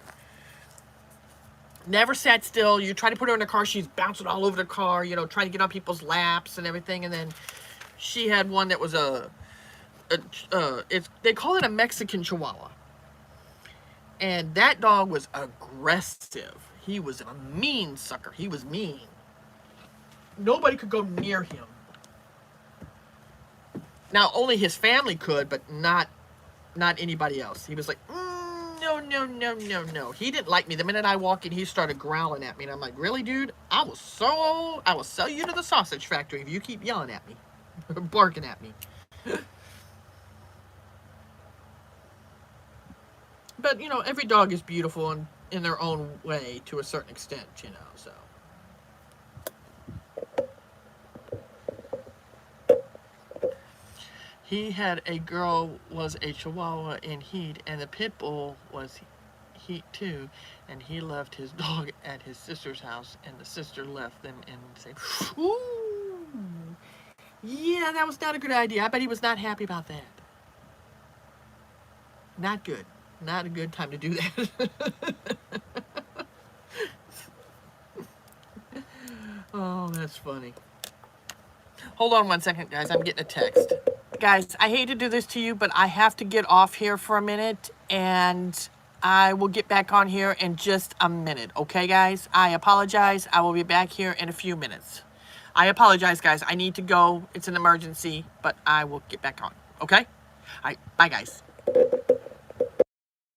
Never sat still. You try to put her in the car, she's bouncing all over the car, you know, trying to get on people's laps and everything. And then she had one that was they call it a Mexican Chihuahua. And that dog was aggressive. He was a mean sucker. He was mean. Nobody could go near him. Now, only his family could, but not anybody else. He was like, no. He didn't like me. The minute I walked in, he started growling at me. And I'm like, really, dude? I will sell you to the sausage factory if you keep yelling at me. Barking at me. But, you know, every dog is beautiful in their own way to a certain extent, you know, so. He had a girl was a Chihuahua in heat, and the Pit Bull was heat too, and he left his dog at his sister's house, and the sister left them and said, ooh, yeah, that was not a good idea. I bet he was not happy about that. Not good. Not a good time to do that. Oh, that's funny. Hold on one second, guys. I'm getting a text. Guys, I hate to do this to you, but I have to get off here for a minute, and I will get back on here in just a minute. Okay, guys? I apologize. I will be back here in a few minutes. I apologize, guys. I need to go. It's an emergency, but I will get back on. Okay? All right. Bye, guys.